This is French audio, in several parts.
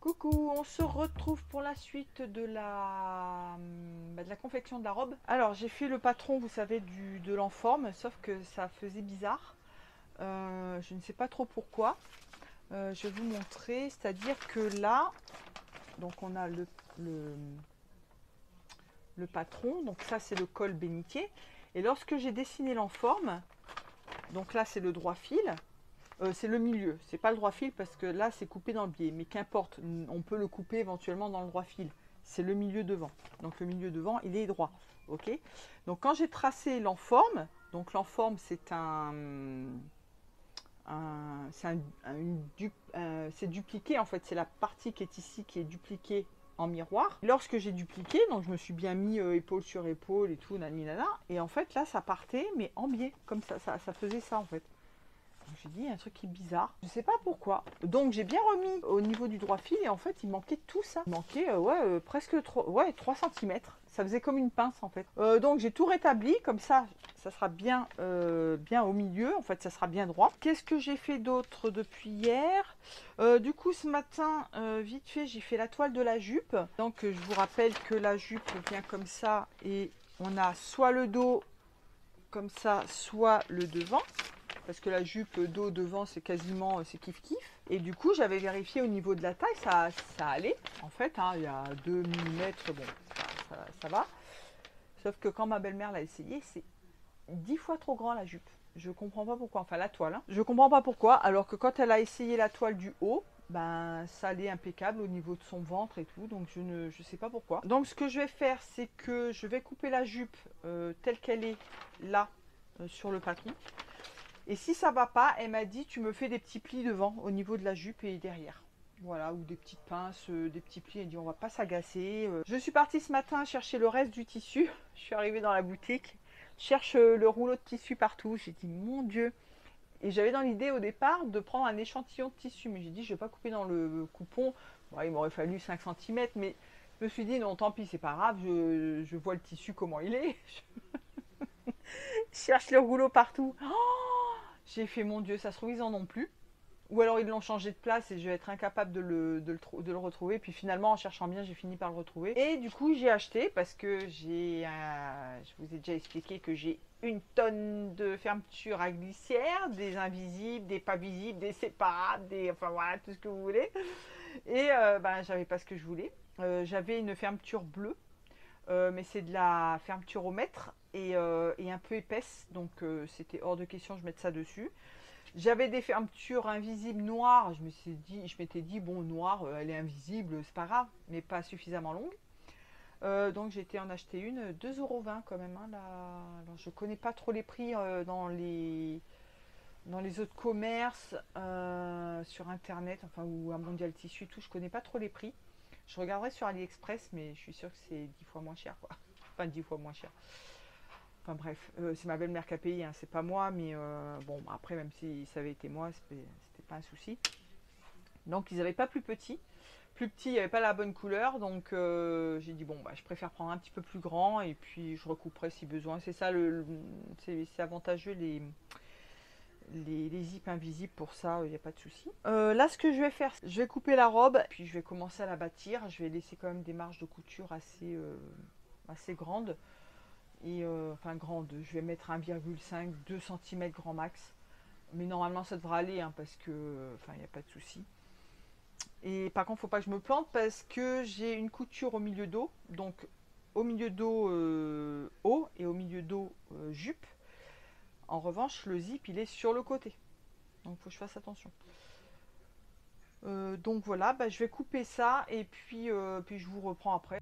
Coucou, on se retrouve pour la suite de la confection de la robe. Alors j'ai fait le patron, vous savez, de l'enforme, sauf que ça faisait bizarre. Je ne sais pas trop pourquoi. Je vais vous montrer, c'est-à-dire que là, donc on a le patron, donc ça c'est le col bénitier. Et lorsque j'ai dessiné l'enforme, donc là c'est le droit fil. C'est le milieu, c'est pas le droit fil parce que là c'est coupé dans le biais, mais qu'importe, on peut le couper éventuellement dans le droit fil. C'est le milieu devant. Donc le milieu devant, il est droit. Ok. Donc quand j'ai tracé l'enforme, donc l'enforme c'est dupliqué en fait, c'est la partie qui est ici qui est dupliquée en miroir. Lorsque j'ai dupliqué, donc je me suis bien mis épaule sur épaule et tout, nanana, et en fait là ça partait mais en biais, comme ça faisait ça en fait. J'ai dit un truc qui est bizarre, je sais pas pourquoi. Donc j'ai bien remis au niveau du droit fil et en fait il manquait tout ça. Il manquait presque 3 cm. Ça faisait comme une pince en fait. Donc j'ai tout rétabli, comme ça sera bien, bien au milieu, en fait ça sera bien droit. Qu'est-ce que j'ai fait d'autre depuis hier? Du coup ce matin, vite fait, j'ai fait la toile de la jupe. Donc je vous rappelle que la jupe vient comme ça et on a soit le dos comme ça, soit le devant. Parce que la jupe dos devant c'est quasiment c'est kiff kiff. Et du coup j'avais vérifié au niveau de la taille, ça allait en fait, hein, il y a 2 mm, bon ça va. Sauf que quand ma belle-mère l'a essayé, c'est 10 fois trop grand la jupe. Je comprends pas pourquoi, enfin la toile, hein. Je comprends pas pourquoi, alors que quand elle a essayé la toile du haut, ben ça allait impeccable au niveau de son ventre et tout, donc je sais pas pourquoi. Donc ce que je vais faire, c'est que je vais couper la jupe telle qu'elle est là sur le patron. Et si ça va pas, elle m'a dit tu me fais des petits plis devant au niveau de la jupe et derrière. Voilà, ou des petites pinces, des petits plis. Elle dit on va pas s'agacer. Je suis partie ce matin chercher le reste du tissu. Je suis arrivée dans la boutique, je cherche le rouleau de tissu partout. J'ai dit mon Dieu. Et j'avais dans l'idée au départ de prendre un échantillon de tissu, mais j'ai dit je vais pas couper dans le coupon. Bon, il m'aurait fallu 5 cm, mais je me suis dit non tant pis, c'est pas grave, je vois le tissu comment il est. Je cherche le rouleau partout. J'ai fait mon Dieu, ça se trouve ils en ont plus. Ou alors ils l'ont changé de place et je vais être incapable de le retrouver. Puis finalement en cherchant bien j'ai fini par le retrouver. Et du coup j'ai acheté parce que je vous ai déjà expliqué que j'ai une tonne de fermetures à glissière, des invisibles, des pas visibles, des séparables, enfin voilà tout ce que vous voulez. Et j'avais pas ce que je voulais. J'avais une fermeture bleue. Mais c'est de la fermeture au mètre et un peu épaisse, donc c'était hors de question je mette ça dessus. J'avais des fermetures invisibles noires, je m'étais dit bon noire, elle est invisible, c'est pas grave, mais pas suffisamment longue. Donc j'ai été en acheter une, 2,20 € quand même. Hein, là. Alors, je connais pas trop les prix dans les autres commerces, sur internet, enfin ou à Mondial Tissu, tout, je connais pas trop les prix. Je regarderai sur AliExpress, mais je suis sûre que c'est 10 fois moins cher, quoi. Enfin, 10 fois moins cher. Enfin bref, c'est ma belle-mère qui a payé, hein, c'est pas moi, mais bon, après, même si ça avait été moi, c'était pas un souci. Donc, ils n'avaient pas plus petit. Plus petit, il n'y avait pas la bonne couleur, donc j'ai dit, bon, bah, je préfère prendre un petit peu plus grand, et puis je recouperai si besoin. C'est ça, c'est avantageux, les zips invisibles pour ça, il n'y a pas de souci. Là, ce que je vais faire, je vais couper la robe, puis je vais commencer à la bâtir. Je vais laisser quand même des marges de couture assez grandes. Et enfin grandes, je vais mettre 1,5, 2 cm grand max. Mais normalement ça devrait aller, hein, parce que enfin il n'y a pas de souci. Et par contre, il ne faut pas que je me plante parce que j'ai une couture au milieu dos, donc au milieu dos haut et au milieu dos jupe. En revanche, le zip il est sur le côté. Donc il faut que je fasse attention. Donc voilà, je vais couper ça et puis je vous reprends après.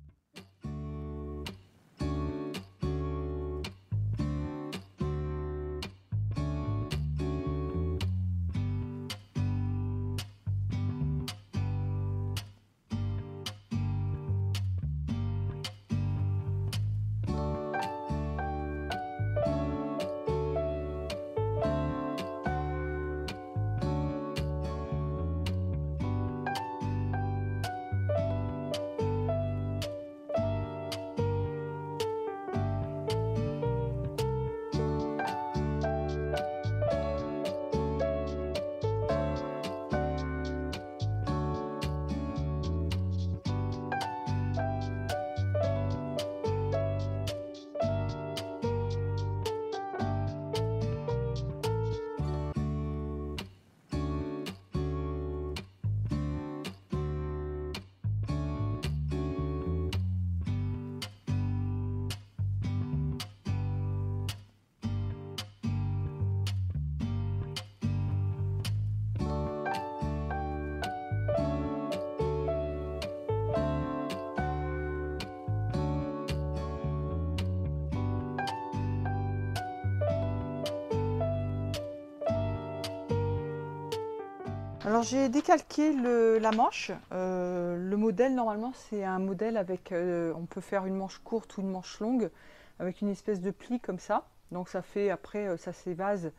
Alors j'ai décalqué la manche. Le modèle normalement c'est un modèle avec, on peut faire une manche courte ou une manche longue avec une espèce de pli comme ça. Donc ça fait après ça s'évase.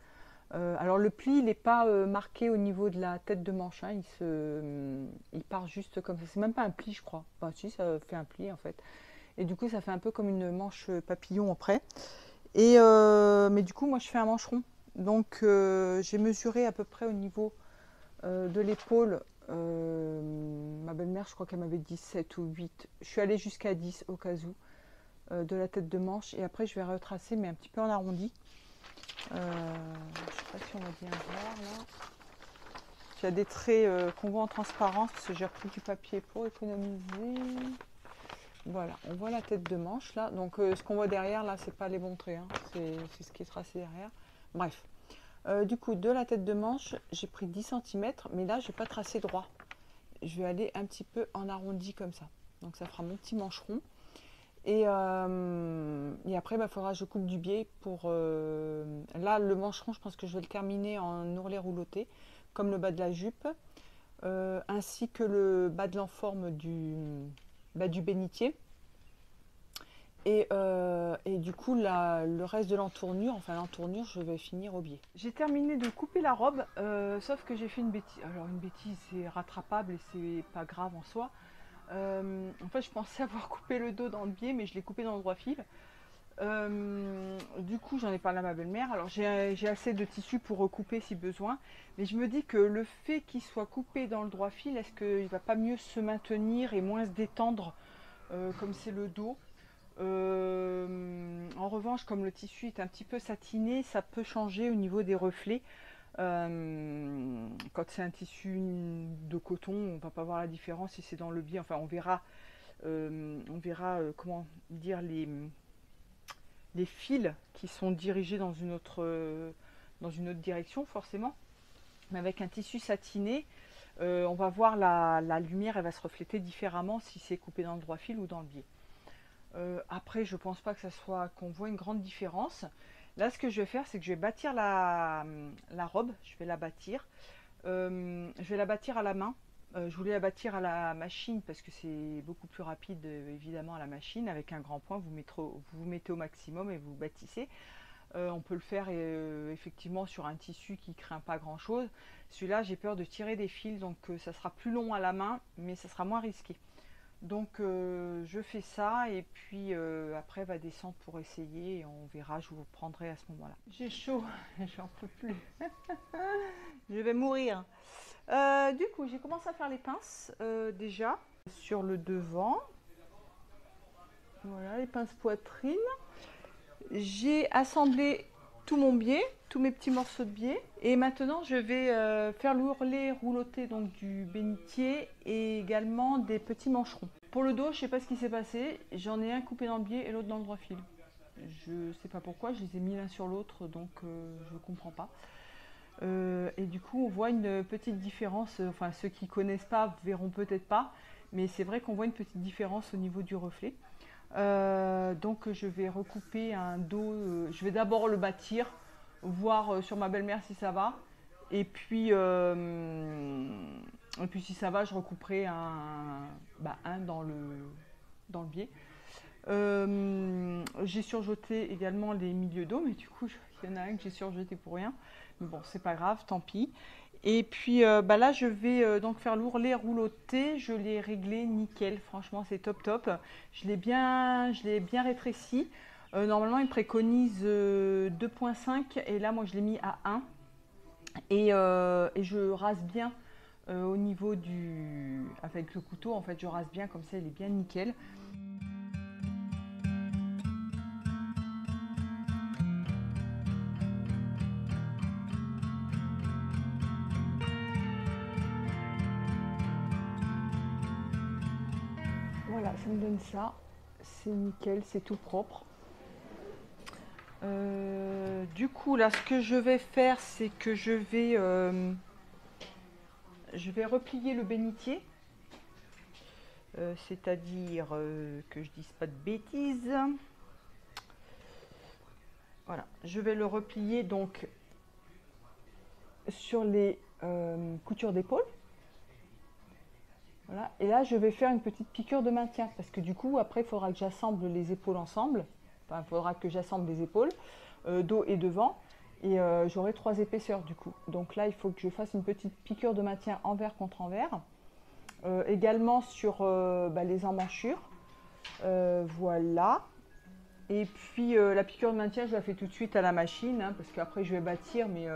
Alors le pli il n'est pas marqué au niveau de la tête de manche, hein. Il part juste comme ça. C'est même pas un pli je crois. Enfin si ça fait un pli en fait. Et du coup ça fait un peu comme une manche papillon après. Et mais du coup moi je fais un mancheron. Donc j'ai mesuré à peu près au niveau de l'épaule, ma belle-mère, je crois qu'elle m'avait dit 7 ou 8. Je suis allée jusqu'à 10 au cas où, de la tête de manche. Et après, je vais retracer, mais un petit peu en arrondi. Je ne sais pas si on va bien voir là. Il y a des traits qu'on voit en transparence parce que j'ai repris du papier pour économiser. Voilà, on voit la tête de manche là. Donc ce qu'on voit derrière là, c'est pas les bons traits, hein. C'est ce qui est tracé derrière. Bref. Du coup, de la tête de manche, j'ai pris 10 cm, mais là, je vais pas tracer droit. Je vais aller un petit peu en arrondi comme ça. Donc ça fera mon petit mancheron. Et après, il faudra que je coupe du biais pour... là, le mancheron, je pense que je vais le terminer en ourlet rouloté, comme le bas de la jupe, ainsi que le bas de l'enforme du bénitier. Et du coup, le reste de l'entournure, enfin l'entournure, je vais finir au biais. J'ai terminé de couper la robe, sauf que j'ai fait une bêtise. Alors une bêtise, c'est rattrapable et c'est pas grave en soi. En fait, je pensais avoir coupé le dos dans le biais, mais je l'ai coupé dans le droit fil. Du coup, j'en ai parlé à ma belle-mère. Alors j'ai assez de tissu pour recouper si besoin. Mais je me dis que le fait qu'il soit coupé dans le droit fil, est-ce qu'il va pas mieux se maintenir et moins se détendre comme c'est le dos? En revanche, comme le tissu est un petit peu satiné, ça peut changer au niveau des reflets. Quand c'est un tissu de coton, on ne va pas voir la différence si c'est dans le biais. Enfin, on verra comment dire les fils qui sont dirigés dans une autre direction, forcément. Mais avec un tissu satiné, on va voir la lumière, elle va se refléter différemment si c'est coupé dans le droit fil ou dans le biais. Après, je pense pas que ça soit qu'on voit une grande différence. Là, ce que je vais faire, c'est que je vais bâtir la robe. Je vais la bâtir. Je vais la bâtir à la main. Je voulais la bâtir à la machine parce que c'est beaucoup plus rapide, évidemment, à la machine. Avec un grand point, vous mettez au maximum et vous bâtissez. On peut le faire effectivement sur un tissu qui ne craint pas grand-chose. Celui-là, j'ai peur de tirer des fils, donc ça sera plus long à la main, mais ça sera moins risqué. Donc je fais ça et puis après va descendre pour essayer et on verra, je vous prendrai à ce moment-là. J'ai chaud, j'en peux plus. Je vais mourir. Du coup, j'ai commencé à faire les pinces déjà sur le devant. Voilà, les pinces poitrine. J'ai assemblé tout mon biais, tous mes petits morceaux de biais. Et maintenant, je vais faire l'ourlet rouloté donc du bénitier et également des petits mancherons. Pour le dos, je ne sais pas ce qui s'est passé. J'en ai un coupé dans le biais et l'autre dans le droit fil. Je ne sais pas pourquoi, je les ai mis l'un sur l'autre, donc je ne comprends pas. Et du coup, on voit une petite différence. Enfin, ceux qui ne connaissent pas verront peut-être pas, mais c'est vrai qu'on voit une petite différence au niveau du reflet. Donc je vais recouper un dos, je vais d'abord le bâtir, voir sur ma belle-mère si ça va, et puis si ça va, je recouperai un dans le biais. J'ai surjeté également les milieux d'eau, mais du coup il y en a un que j'ai surjeté pour rien, mais bon c'est pas grave, tant pis. Et puis là je vais donc faire l'ourlet rouloté, je l'ai réglé nickel, franchement c'est top top. Je l'ai bien rétréci. Normalement il préconise 2,5 et là moi je l'ai mis à 1. Et je rase bien au niveau avec le couteau, en fait je rase bien comme ça, il est bien nickel. Voilà, ça me donne ça. C'est nickel, c'est tout propre. Du coup, là, ce que je vais faire, c'est que je vais replier le bénitier. C'est-à-dire que je dise pas de bêtises. Voilà, je vais le replier donc sur les coutures d'épaule. Voilà. Et là, je vais faire une petite piqûre de maintien parce que du coup, après, il faudra que j'assemble les épaules ensemble. Enfin, il faudra que j'assemble les épaules, dos et devant. Et j'aurai 3 épaisseurs du coup. Donc là, il faut que je fasse une petite piqûre de maintien envers contre envers. Également sur les emmanchures. Voilà. Et puis la piqûre de maintien, je la fais tout de suite à la machine, hein, parce qu'après je vais bâtir, mais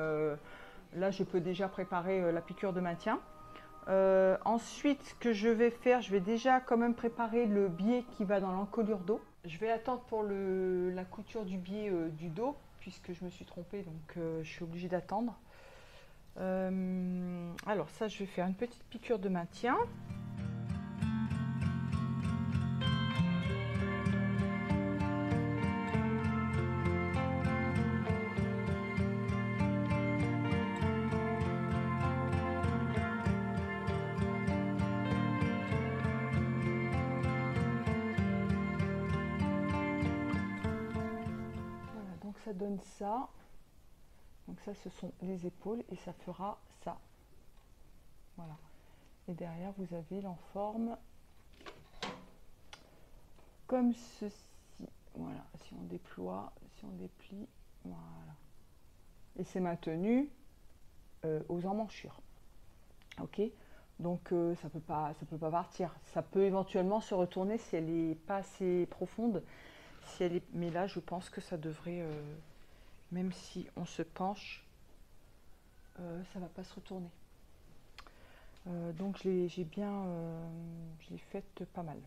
là je peux déjà préparer la piqûre de maintien. Ensuite, ce que je vais faire, je vais déjà quand même préparer le biais qui va dans l'encolure dos. Je vais attendre pour la couture du biais du dos, puisque je me suis trompée, donc je suis obligée d'attendre. Alors ça, je vais faire une petite piqûre de maintien. Ça donne ça, donc ça ce sont les épaules et ça fera ça, voilà. Et derrière vous avez l'enforme comme ceci, voilà. Si on déploie, si on déplie, voilà. Et c'est maintenu aux emmanchures, ok. Donc ça peut pas partir. Ça peut éventuellement se retourner si elle n'est pas assez profonde. Si elle est... Mais là, je pense que ça devrait, même si on se penche, ça va pas se retourner. Donc je l'ai faite pas mal.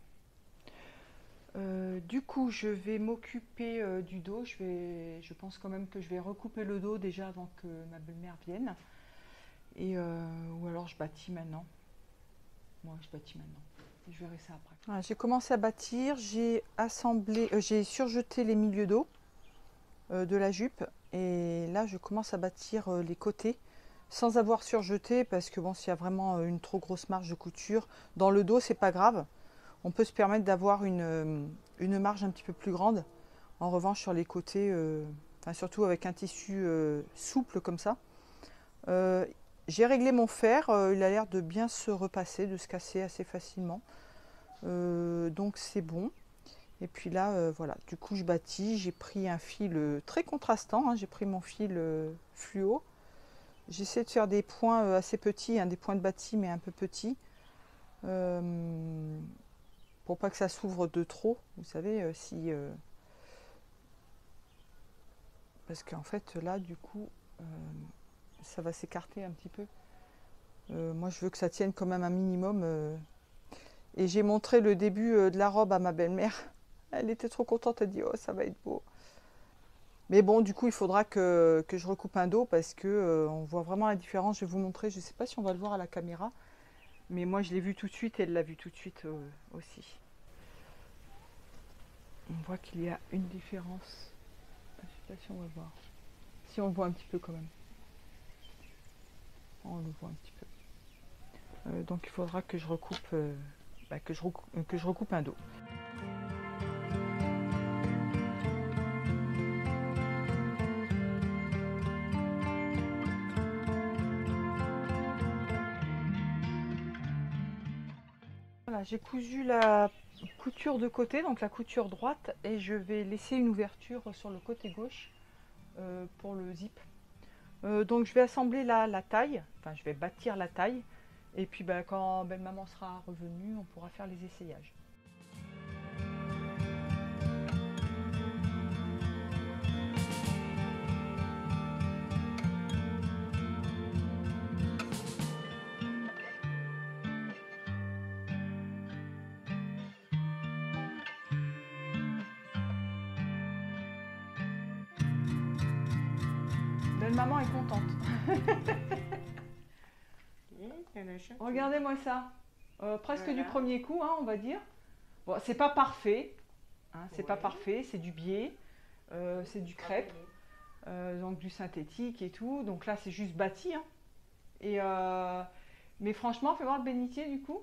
Du coup, je vais m'occuper du dos. Je pense quand même que je vais recouper le dos déjà avant que ma belle-mère vienne. Ou alors je bâtis maintenant. Moi, je bâtis maintenant. Je verrai ça après. Voilà, j'ai commencé à bâtir, j'ai surjeté les milieux dos de la jupe et là je commence à bâtir les côtés sans avoir surjeté parce que bon, s'il y a vraiment une trop grosse marge de couture dans le dos, c'est pas grave. On peut se permettre d'avoir une marge un petit peu plus grande. En revanche, sur les côtés, surtout avec un tissu souple comme ça, j'ai réglé mon fer, il a l'air de bien se repasser, de se casser assez facilement. Donc c'est bon. Et puis là, voilà, du coup je bâtis, j'ai pris un fil très contrastant, hein, j'ai pris mon fil fluo. J'essaie de faire des points assez petits, hein, des points de bâti mais un peu petits. Pour pas que ça s'ouvre de trop, vous savez, parce qu'en fait là du coup ça va s'écarter un petit peu. Moi je veux que ça tienne quand même un minimum. Et j'ai montré le début de la robe à ma belle-mère. Elle était trop contente, elle dit oh ça va être beau. Mais bon, du coup il faudra que je recoupe un dos parce que on voit vraiment la différence. Je vais vous montrer, je ne sais pas si on va le voir à la caméra, mais moi je l'ai vu tout de suite et elle l'a vu tout de suite aussi. On voit qu'il y a une différence. Je ne sais pas si on va le voir. Si on le voit un petit peu quand même. On le voit un petit peu. Donc il faudra que je recoupe, que je recoupe un dos. Voilà, j'ai cousu la couture de côté, donc la couture droite, et je vais laisser une ouverture sur le côté gauche pour le zip. Donc je vais assembler la taille, enfin je vais bâtir la taille, et puis quand belle-maman sera revenue, on pourra faire les essayages. Belle-maman est contente. Regardez-moi ça. Presque voilà. Du premier coup, hein, on va dire. Bon, c'est pas parfait. Hein, c'est pas parfait, c'est du biais. C'est du crêpe. Donc du synthétique et tout. Donc là, c'est juste bâti. Hein. Mais franchement, fais voir le bénitier du coup.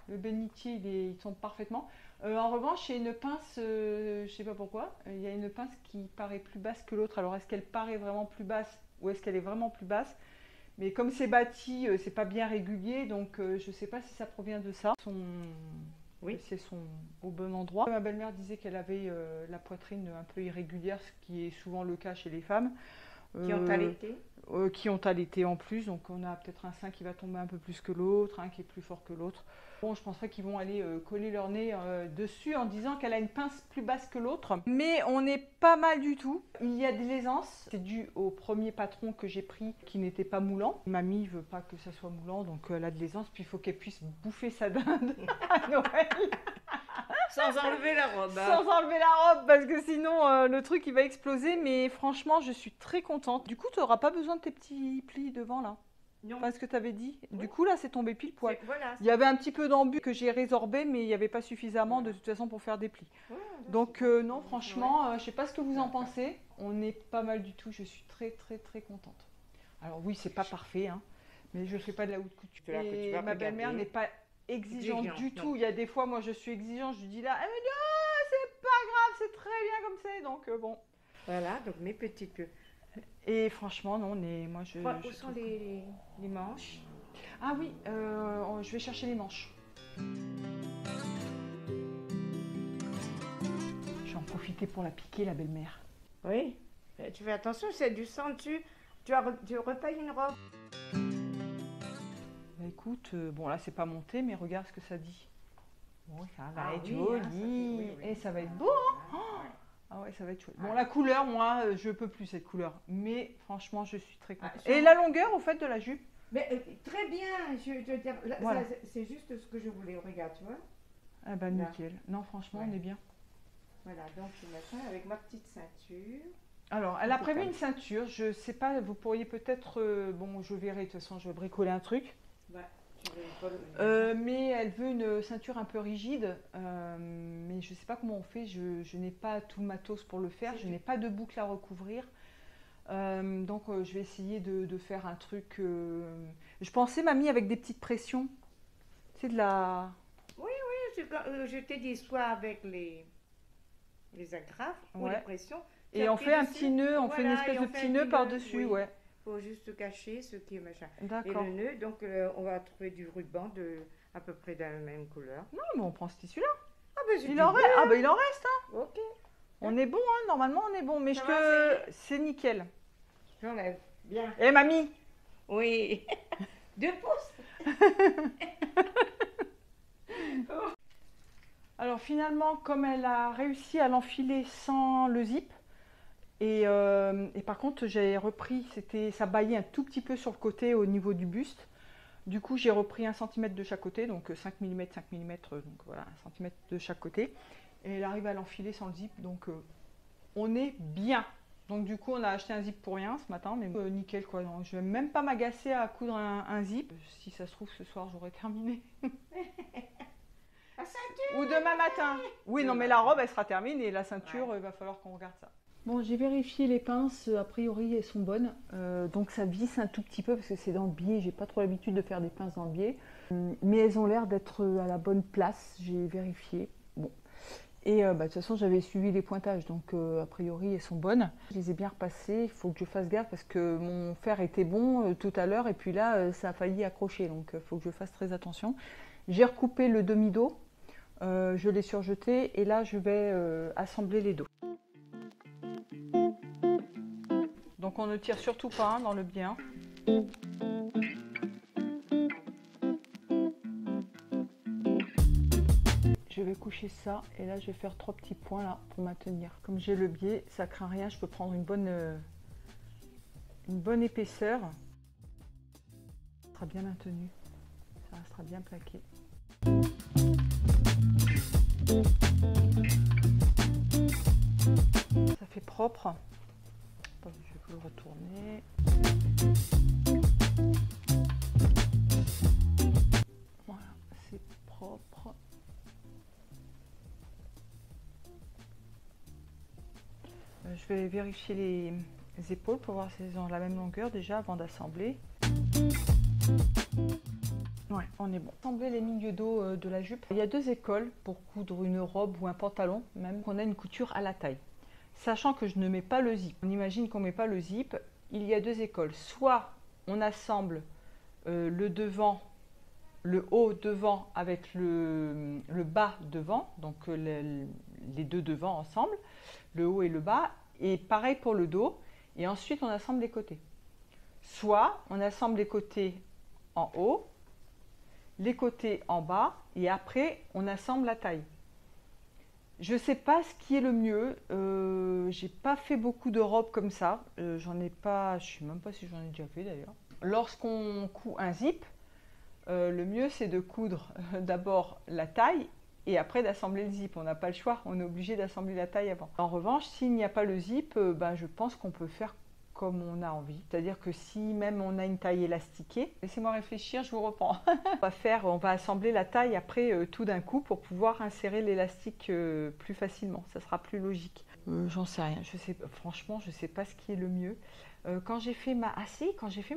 Le bénitier, il tombe parfaitement. En revanche, il y a une pince, je sais pas pourquoi, il y a une pince qui paraît plus basse que l'autre. Alors, est-ce qu'elle paraît vraiment plus basse ou est-ce qu'elle est vraiment plus basse? Mais comme c'est bâti, c'est pas bien régulier, donc je sais pas si ça provient de ça. Oui, si elles sont au bon endroit. Ma belle-mère disait qu'elle avait la poitrine un peu irrégulière, ce qui est souvent le cas chez les femmes. Qui ont allaité. Qui ont allaité en plus, donc on a peut-être un sein qui va tomber un peu plus que l'autre, un qui est plus fort que l'autre. Bon, je penserais qu'ils vont aller coller leur nez dessus en disant qu'elle a une pince plus basse que l'autre. Mais on n'est pas mal du tout. Il y a de l'aisance. C'est dû au premier patron que j'ai pris qui n'était pas moulant. Mamie veut pas que ça soit moulant, donc elle a de l'aisance. Puis il faut qu'elle puisse bouffer sa dinde à Noël. Sans enlever la robe. Sans enlever la robe, parce que sinon le truc il va exploser. Mais franchement, je suis très contente. Du coup, tu n'auras pas besoin de tes petits plis devant là. Non. Pas ce que tu avais dit. Oui. Du coup, là, c'est tombé pile poil. Voilà, il y avait un petit peu d'embu que j'ai résorbé, mais il n'y avait pas suffisamment de toute façon pour faire des plis. Ouais, donc, non, franchement, je ne sais pas ce que vous en pensez. On est pas mal du tout. Je suis très, très, très contente. Alors, oui, c'est pas parfait, hein, mais je ne fais pas de la haute couture. Et ma belle-mère n'est pas exigeante du tout. Il y a des fois, moi, je suis exigeante. Je lui dis là, elle me dit, oh, c'est pas grave, c'est très bien comme c'est. Donc, bon. Voilà, donc mes petites. Et franchement, non, moi je. Où sont les manches? Ah oui, je vais chercher les manches. Je vais en profiter pour la piquer, la belle-mère. Oui, tu fais attention, c'est du sang dessus. Tu repailles une robe. Bah écoute, bon là c'est pas monté, mais regarde ce que ça dit. Bon, ça va être joli. Oui, et ça va être beau, hein. Ah ouais, ça va être chouette. Bon, la couleur, moi, je peux plus cette couleur. Mais franchement, je suis très contente. Et la longueur, au fait, de la jupe? Mais très bien. Je veux dire, voilà. C'est juste ce que je voulais. Regarde, tu vois. Ah bah nickel. Non, franchement, on est bien. Voilà, donc je mets ça avec ma petite ceinture. Alors, elle a prévu une ceinture. Je sais pas, vous pourriez peut-être... bon, je verrai. De toute façon, je vais bricoler un truc. Ouais. Mais elle veut une ceinture un peu rigide, mais je ne sais pas comment on fait, je n'ai pas tout le matos pour le faire, je n'ai pas de boucle à recouvrir, donc je vais essayer de faire un truc, je pensais mamie avec des petites pressions, c'est de la... Oui, je t'ai dit soit avec les agrafes ou les pressions. Et on fait un petit nœud, on fait une espèce de petit nœud par-dessus, ouais. Pour juste cacher ce qui est machin. D'accord. Et le nœud, donc on va trouver du ruban à peu près de la même couleur. Non, mais on prend ce tissu-là. Ah ben il en reste, hein. Ok. On est bon, hein. Normalement on est bon, mais c'est nickel. J'enlève. Bien. Eh mamie. Oui. 2 pouces. Alors finalement, comme elle a réussi à l'enfiler sans le zip, et par contre j'ai repris, ça baillait un tout petit peu sur le côté au niveau du buste. Du coup j'ai repris 1 cm de chaque côté, donc 5 mm, 5 mm, donc voilà, 1 cm de chaque côté. Et elle arrive à l'enfiler sans le zip, donc on est bien. Donc du coup on a acheté un zip pour rien ce matin, mais nickel quoi. Donc, je vais même pas m'agacer à coudre un zip. Si ça se trouve ce soir j'aurai terminé. La ceinture. Ou demain matin. Oui, non mais la robe elle sera terminée, la ceinture il va falloir qu'on regarde ça. Bon, j'ai vérifié les pinces, a priori elles sont bonnes, donc ça visse un tout petit peu parce que c'est dans le biais, j'ai pas trop l'habitude de faire des pinces dans le biais, mais elles ont l'air d'être à la bonne place, j'ai vérifié. Bon. Et de toute façon j'avais suivi les pointages, donc a priori elles sont bonnes. Je les ai bien repassées, il faut que je fasse gaffe parce que mon fer était bon tout à l'heure et puis là ça a failli accrocher, donc il faut que je fasse très attention. J'ai recoupé le demi-dos, je l'ai surjeté et là je vais assembler les dos. Donc on ne tire surtout pas dans le bien. Je vais coucher ça et là je vais faire 3 petits points là pour maintenir. Comme j'ai le biais, ça craint rien, je peux prendre une bonne épaisseur. Ça sera bien maintenu, ça restera bien plaqué. Ça fait propre. Je peux le retourner. Voilà, c'est propre. Je vais vérifier les épaules pour voir si elles ont la même longueur déjà avant d'assembler. Ouais, on est bon. Assembler les milieux dos de la jupe. Il y a 2 écoles pour coudre une robe ou un pantalon, même qu'on a une couture à la taille. Sachant que je ne mets pas le zip. On imagine qu'on ne met pas le zip. Il y a 2 écoles. Soit on assemble le devant, le haut devant avec le bas devant, donc les deux devants ensemble, le haut et le bas, et pareil pour le dos, et ensuite on assemble les côtés. Soit on assemble les côtés en haut, les côtés en bas, et après on assemble la taille. Je ne sais pas ce qui est le mieux, j'ai pas fait beaucoup de robes comme ça, j'en ai pas, je ne sais même pas si j'en ai déjà fait d'ailleurs. Lorsqu'on coud un zip, le mieux c'est de coudre d'abord la taille et après d'assembler le zip. On n'a pas le choix, on est obligé d'assembler la taille avant. En revanche, s'il n'y a pas le zip, je pense qu'on peut faire comme on a envie. C'est-à-dire que si même on a une taille élastiquée, laissez-moi réfléchir, je vous reprends. On va assembler la taille après tout d'un coup pour pouvoir insérer l'élastique plus facilement. Ça sera plus logique. J'en sais rien. Franchement, je ne sais pas ce qui est le mieux. Quand j'ai fait ma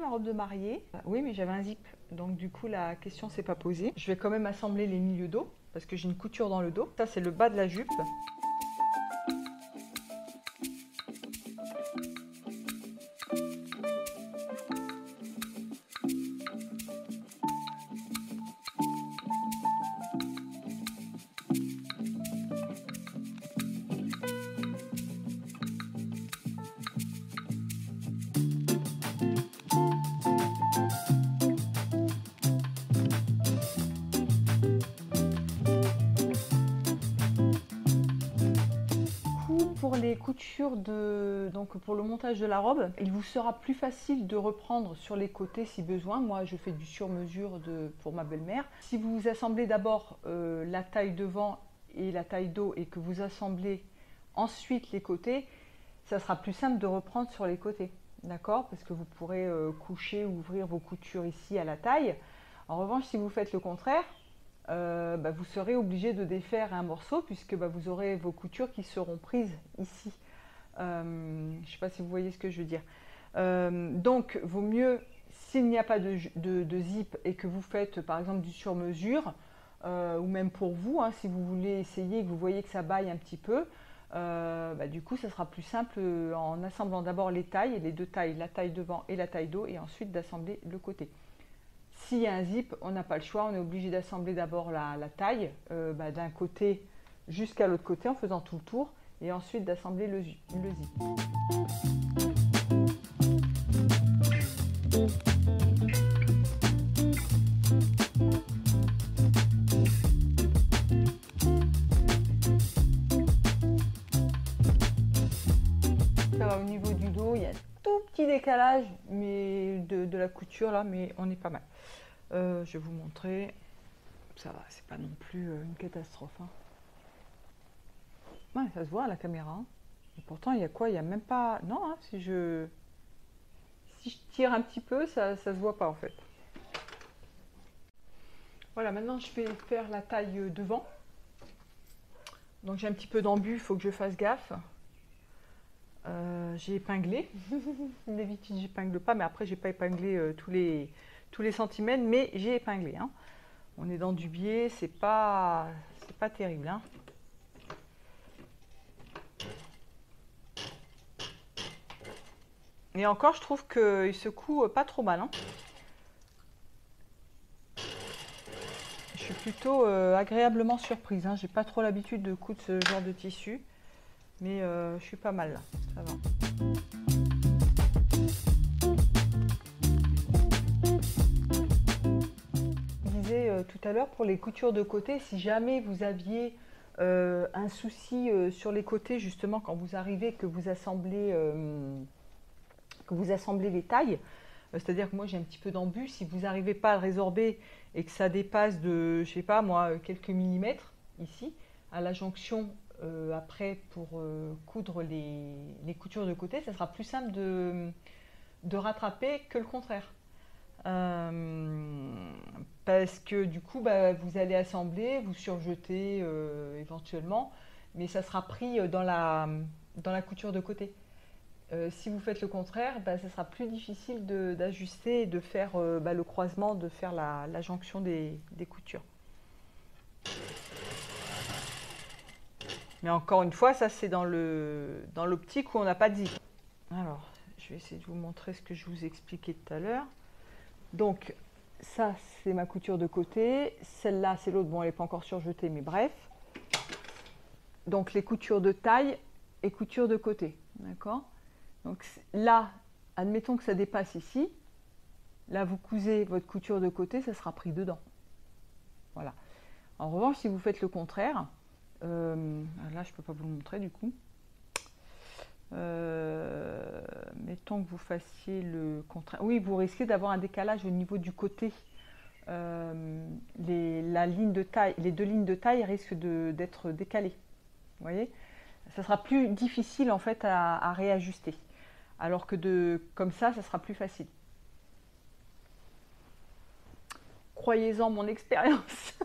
robe de mariée, oui, mais j'avais un zip. Donc du coup, la question s'est pas posée. Je vais quand même assembler les milieux dos parce que j'ai une couture dans le dos. Ça, c'est le bas de la jupe. Pour les coutures donc pour le montage de la robe, il vous sera plus facile de reprendre sur les côtés si besoin. Moi, je fais du sur-mesure pour ma belle-mère. Si vous assemblez d'abord la taille devant et la taille dos et que vous assemblez ensuite les côtés, ça sera plus simple de reprendre sur les côtés. D'accord? Parce que vous pourrez coucher ou ouvrir vos coutures ici à la taille. En revanche, si vous faites le contraire, vous serez obligé de défaire un morceau puisque vous aurez vos coutures qui seront prises ici. Je ne sais pas si vous voyez ce que je veux dire. Donc, vaut mieux, s'il n'y a pas de zip et que vous faites par exemple du sur-mesure, ou même pour vous, hein, si vous voulez essayer et que vous voyez que ça baille un petit peu, du coup, ça sera plus simple en assemblant d'abord les tailles, les deux tailles, la taille devant et la taille dos, et ensuite d'assembler le côté. S'il y a un zip, on n'a pas le choix, on est obligé d'assembler d'abord la taille d'un côté jusqu'à l'autre côté en faisant tout le tour et ensuite d'assembler le zip. Ça va, au niveau du dos, il y a un tout petit décalage mais de la couture là, mais on est pas mal. Je vais vous montrer. Ça va, c'est pas non plus une catastrophe. Hein. Ouais, ça se voit à la caméra. Hein. Et pourtant, il y a quoi? Il n'y a même pas... Non, hein, si je tire un petit peu, ça se voit pas en fait. Voilà, maintenant je vais faire la taille devant. Donc j'ai un petit peu d'embu, il faut que je fasse gaffe. J'ai épinglé. D'habitude, j'épingle pas, mais après, j'ai pas épinglé tous les centimètres, mais j'ai épinglé. Hein. On est dans du biais, c'est pas terrible. Hein. Et encore, je trouve qu'il se coud pas trop mal. Hein. Je suis plutôt agréablement surprise. Hein. J'ai pas trop l'habitude de coudre ce genre de tissu, mais je suis pas mal là. Ça va. Tout à l'heure pour les coutures de côté, si jamais vous aviez un souci sur les côtés, justement quand vous arrivez, que vous assemblez les tailles, c'est-à-dire que moi j'ai un petit peu d'embu, si vous n'arrivez pas à le résorber et que ça dépasse de, je sais pas moi, quelques millimètres ici, à la jonction après pour coudre les coutures de côté, ça sera plus simple de rattraper que le contraire. Parce que du coup vous allez assembler, vous surjeter éventuellement, mais ça sera pris dans la couture de côté. Si vous faites le contraire, ça sera plus difficile d'ajuster et de faire le croisement, de faire la jonction des coutures. Mais encore une fois, ça c'est dans l'optique où on n'a pas de zip. Alors, je vais essayer de vous montrer ce que je vous expliquais tout à l'heure. Donc ça c'est ma couture de côté, celle-là c'est l'autre, bon elle n'est pas encore surjetée mais bref. Donc les coutures de taille et coutures de côté, d'accord. Donc là, admettons que ça dépasse ici, là vous cousez votre couture de côté, ça sera pris dedans. Voilà. En revanche, si vous faites le contraire, là je ne peux pas vous le montrer du coup. Mettons que vous fassiez le contraire. Oui, vous risquez d'avoir un décalage au niveau du côté. La ligne de taille, les deux lignes de taille risquent d'être décalées. Vous voyez, ça sera plus difficile en fait à réajuster. Alors que comme ça sera plus facile. Croyez-en mon expérience.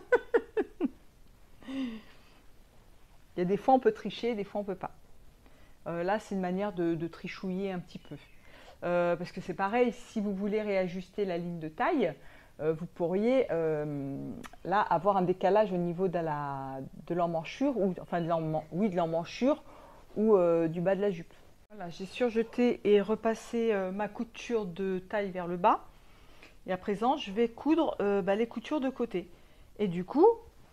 Il y a des fois on peut tricher, des fois on peut pas. Là c'est une manière de trichouiller un petit peu. Parce que c'est pareil, si vous voulez réajuster la ligne de taille, vous pourriez là avoir un décalage au niveau de l'emmanchure, ou enfin de l'emmanchure ou du bas de la jupe. Voilà, j'ai surjeté et repassé ma couture de taille vers le bas. Et à présent, je vais coudre les coutures de côté. Et du coup,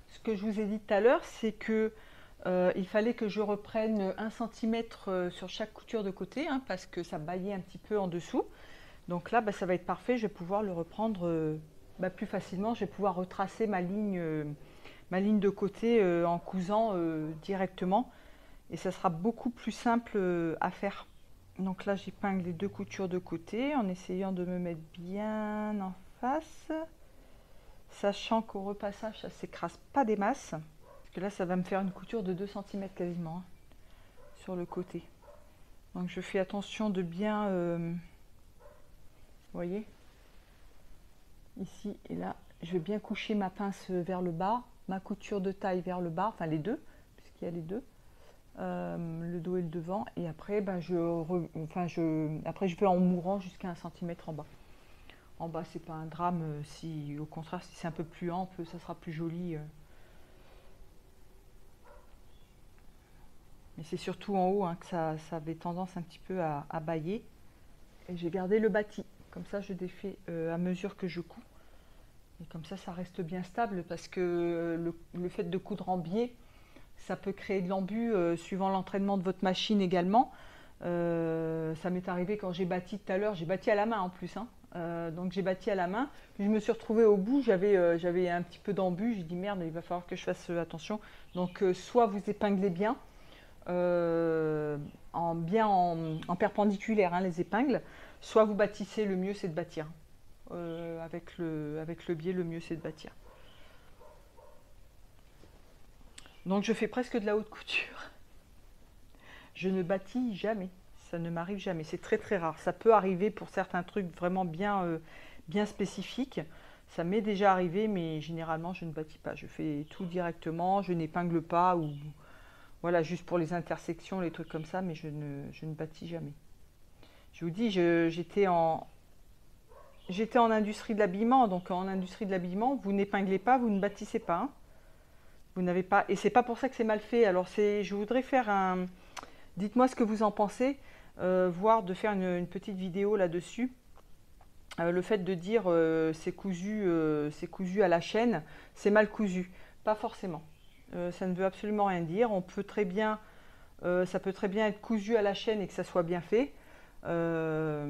ce que je vous ai dit tout à l'heure, c'est que il fallait que je reprenne 1 cm sur chaque couture de côté, hein, parce que ça baillait un petit peu en dessous. Donc là, ça va être parfait, je vais pouvoir le reprendre plus facilement. Je vais pouvoir retracer ma ligne de côté en cousant directement. Et ça sera beaucoup plus simple à faire. Donc là, j'épingle les 2 coutures de côté en essayant de me mettre bien en face. Sachant qu'au repassage, ça ne s'écrase pas des masses. Parce que là, ça va me faire une couture de 2 cm quasiment hein, sur le côté. Donc je fais attention de bien... vous voyez, ici et là, je vais bien coucher ma pince vers le bas, ma couture de taille vers le bas, enfin les deux, puisqu'il y a les deux, le dos et le devant, et après, après je vais en mourant jusqu'à 1 cm en bas. En bas, c'est pas un drame, si au contraire, si c'est un peu plus ample, ça sera plus joli. Mais c'est surtout en haut hein, que ça avait tendance un petit peu à bailler. Et j'ai gardé le bâti. Comme ça, je défais à mesure que je couds. Et comme ça reste bien stable parce que le fait de coudre en biais, ça peut créer de l'embut suivant l'entraînement de votre machine également. Ça m'est arrivé quand j'ai bâti tout à l'heure, j'ai bâti à la main en plus. Hein. Donc j'ai bâti à la main. Puis je me suis retrouvée au bout, j'avais un petit peu d'embut. J'ai dit merde, il va falloir que je fasse attention. Donc soit vous épinglez bien, en perpendiculaire hein, les épingles, soit vous bâtissez, le mieux c'est de bâtir. Avec le biais, le mieux c'est de bâtir. Donc je fais presque de la haute couture. Je ne bâtis jamais, ça ne m'arrive jamais, c'est très très rare. Ça peut arriver pour certains trucs vraiment bien spécifiques. Ça m'est déjà arrivé, mais généralement je ne bâtis pas. Je fais tout directement, je n'épingle pas ou voilà, juste pour les intersections, les trucs comme ça, mais je ne bâtis jamais. Je vous dis, j'étais en industrie de l'habillement, donc en industrie de l'habillement, vous n'épinglez pas, vous ne bâtissez pas. Hein. Vous n'avez pas, et c'est pas pour ça que c'est mal fait. Alors je voudrais faire un, dites-moi ce que vous en pensez, voire de faire une petite vidéo là-dessus. Le fait de dire c'est cousu à la chaîne, c'est mal cousu, pas forcément. Ça ne veut absolument rien dire. On peut très bien, ça peut très bien être cousu à la chaîne et que ça soit bien fait. Ça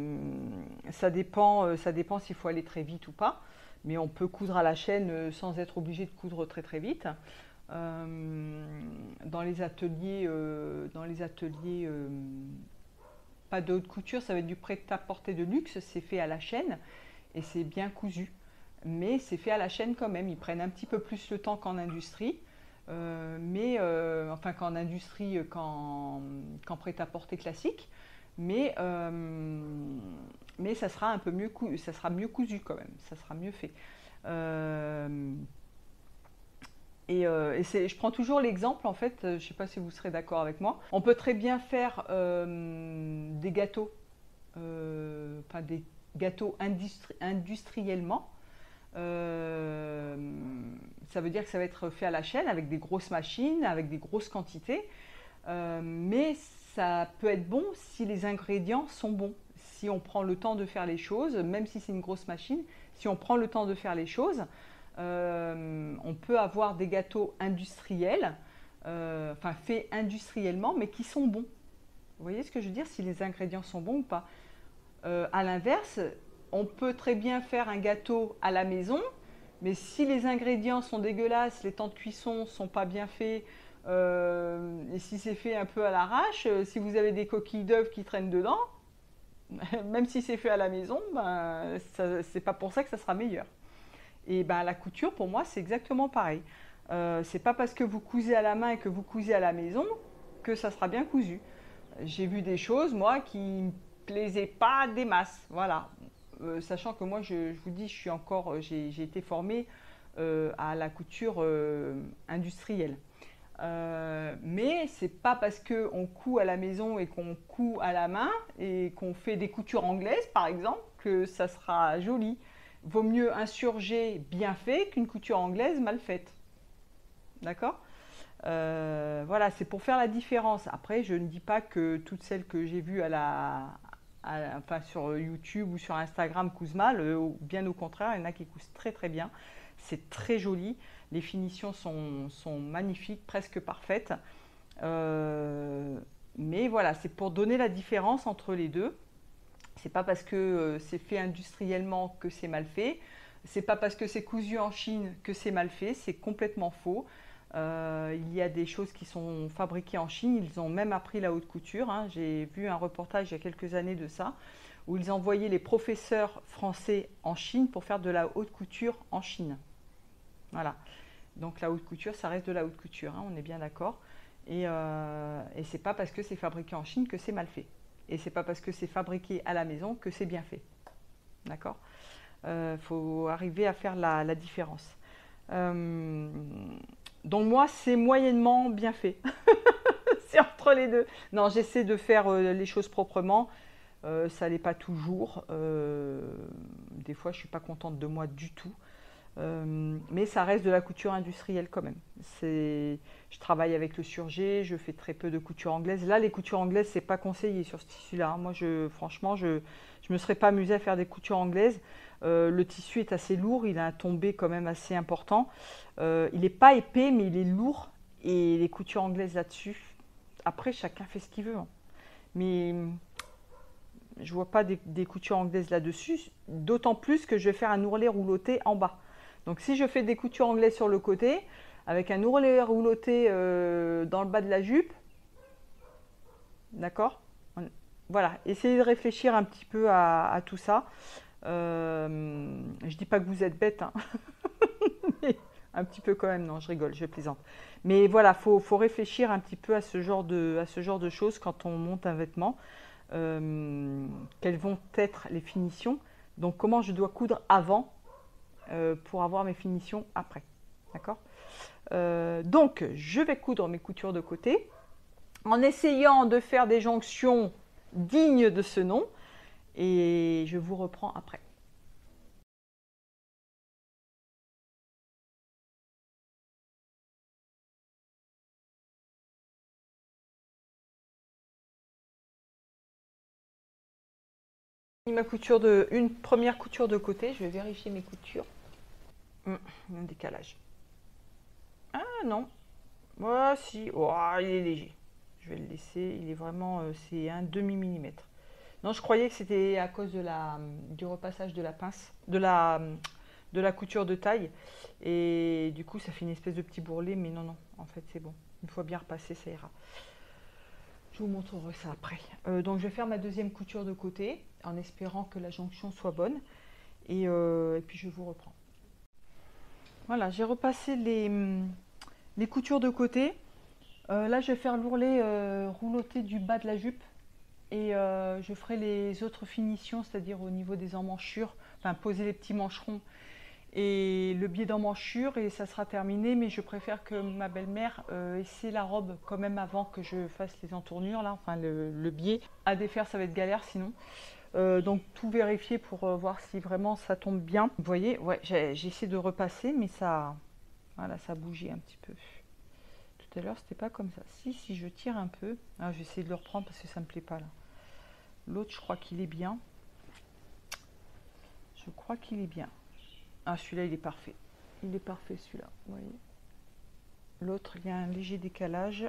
dépend s'il faut aller très vite ou pas. Mais on peut coudre à la chaîne sans être obligé de coudre très très vite. Dans les ateliers, pas de haute couture, ça va être du prêt-à-porter de luxe. C'est fait à la chaîne et c'est bien cousu. Mais c'est fait à la chaîne quand même. Ils prennent un petit peu plus le temps qu'en industrie. Enfin qu'en industrie, qu'en prêt-à-porter classique, mais ça sera un peu mieux cousu, ça sera mieux cousu quand même, ça sera mieux fait. Je prends toujours l'exemple en fait, je ne sais pas si vous serez d'accord avec moi, on peut très bien faire des gâteaux, enfin des gâteaux industriellement. Ça veut dire que ça va être fait à la chaîne avec des grosses machines, avec des grosses quantités, mais ça peut être bon si les ingrédients sont bons, si on prend le temps de faire les choses, même si c'est une grosse machine, si on prend le temps de faire les choses, on peut avoir des gâteaux industriels, enfin faits industriellement, mais qui sont bons. Vous voyez ce que je veux dire, si les ingrédients sont bons ou pas. À l'inverse, on peut très bien faire un gâteau à la maison, mais si les ingrédients sont dégueulasses, les temps de cuisson ne sont pas bien faits, et si c'est fait un peu à l'arrache, si vous avez des coquilles d'œufs qui traînent dedans, même si c'est fait à la maison, ben, c'est pas pour ça que ça sera meilleur. Et ben, la couture, pour moi, c'est exactement pareil. C'est pas parce que vous cousez à la main et que vous cousez à la maison que ça sera bien cousu. J'ai vu des choses, moi, qui ne me plaisaient pas des masses. Voilà. Sachant que moi, je vous dis, j'ai été formée à la couture industrielle. Mais c'est pas parce qu'on coud à la maison et qu'on coud à la main et qu'on fait des coutures anglaises, par exemple, que ça sera joli. Vaut mieux un surjet bien fait qu'une couture anglaise mal faite. D'accord? Voilà, c'est pour faire la différence. Après, je ne dis pas que toutes celles que j'ai vues enfin, sur YouTube ou sur Instagram cousent mal. Bien au contraire, il y en a qui cousent très très bien. C'est très joli. Les finitions sont magnifiques, presque parfaites. Mais voilà, c'est pour donner la différence entre les deux. C'est pas parce que c'est fait industriellement que c'est mal fait. C'est pas parce que c'est cousu en Chine que c'est mal fait. C'est complètement faux. Il y a des choses qui sont fabriquées en Chine. Ils ont même appris la haute couture. Hein. J'ai vu un reportage il y a quelques années de ça, où ils envoyaient les professeurs français en Chine pour faire de la haute couture en Chine. Voilà. Donc la haute couture, ça reste de la haute couture, hein, on est bien d'accord. Et c'est pas parce que c'est fabriqué en Chine que c'est mal fait. Et c'est pas parce que c'est fabriqué à la maison que c'est bien fait. D'accord? Faut arriver à faire la différence. Donc moi, c'est moyennement bien fait. C'est entre les deux. Non, j'essaie de faire les choses proprement. Ça l'est pas toujours. Des fois, je suis pas contente de moi du tout. Mais ça reste de la couture industrielle quand même. Je travaille avec le surjet, je fais très peu de couture anglaise. Là, les coutures anglaises, c'est pas conseillé sur ce tissu-là. Moi, franchement, je me serais pas amusée à faire des coutures anglaises. Le tissu est assez lourd, il a un tombé quand même assez important. Il n'est pas épais, mais il est lourd. Et les coutures anglaises là-dessus, après, chacun fait ce qu'il veut. Hein. Mais je vois pas des coutures anglaises là-dessus, d'autant plus que je vais faire un ourlet rouloté en bas. Donc si je fais des coutures anglaises sur le côté, avec un ourlet rouloté dans le bas de la jupe, d'accord? Voilà, essayez de réfléchir un petit peu à tout ça. Je dis pas que vous êtes bête, hein. Mais un petit peu quand même, non, je rigole, je plaisante. Mais voilà, faut réfléchir un petit peu à ce genre de choses quand on monte un vêtement. Quelles vont être les finitions? Donc comment je dois coudre avant pour avoir mes finitions après. D'accord? Donc, je vais coudre mes coutures de côté en essayant de faire des jonctions dignes de ce nom et je vous reprends après. Une première couture de côté, je vais vérifier mes coutures. Il y a un décalage. Ah non, moi si, oh, il est léger. Je vais le laisser, il est vraiment, c'est un demi-millimètre. Non, je croyais que c'était à cause du repassage de la pince, de la couture de taille. Et du coup, ça fait une espèce de petit bourrelet, mais non, non, en fait, c'est bon. Une fois bien repassé, ça ira. Je vous montrerai ça après. Donc, je vais faire ma deuxième couture de côté, en espérant que la jonction soit bonne. Et puis, je vous reprends. Voilà, j'ai repassé les coutures de côté. Là, je vais faire l'ourlet rouloté du bas de la jupe. Et je ferai les autres finitions, c'est-à-dire au niveau des emmanchures, enfin poser les petits mancherons et le biais d'emmanchure et ça sera terminé. Mais je préfère que ma belle-mère essaie la robe quand même avant que je fasse les entournures, là, enfin le biais. À défaire, ça va être galère sinon. Donc tout vérifier pour voir si vraiment ça tombe bien. Vous voyez, ouais, j'ai essayé de repasser, mais voilà, ça a bougé un petit peu. Tout à l'heure, c'était pas comme ça. Si je tire un peu, je vais essayer de le reprendre parce que ça me plaît pas là. L'autre, je crois qu'il est bien. Je crois qu'il est bien. Ah, celui-là, il est parfait. Il est parfait, celui-là. Vous voyez. L'autre, il y a un léger décalage.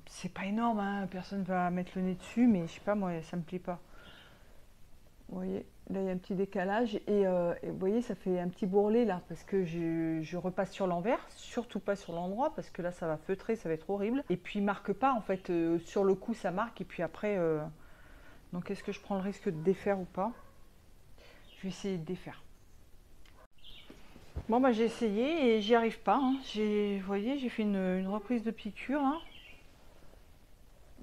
C'est pas énorme, hein. Personne va mettre le nez dessus, mais je sais pas, moi, ça me plaît pas. Vous voyez, là, il y a un petit décalage. Et vous voyez, ça fait un petit bourrelet, là, parce que je repasse sur l'envers. Surtout pas sur l'endroit, parce que là, ça va feutrer, ça va être horrible. Et puis, il marque pas, en fait. Sur le coup, ça marque. Et puis après... Donc, est-ce que je prends le risque de défaire ou pas? Je vais essayer de défaire. Bon, bah j'ai essayé et j'y arrive pas. Hein. Vous voyez, j'ai fait une reprise de piqûre. Là.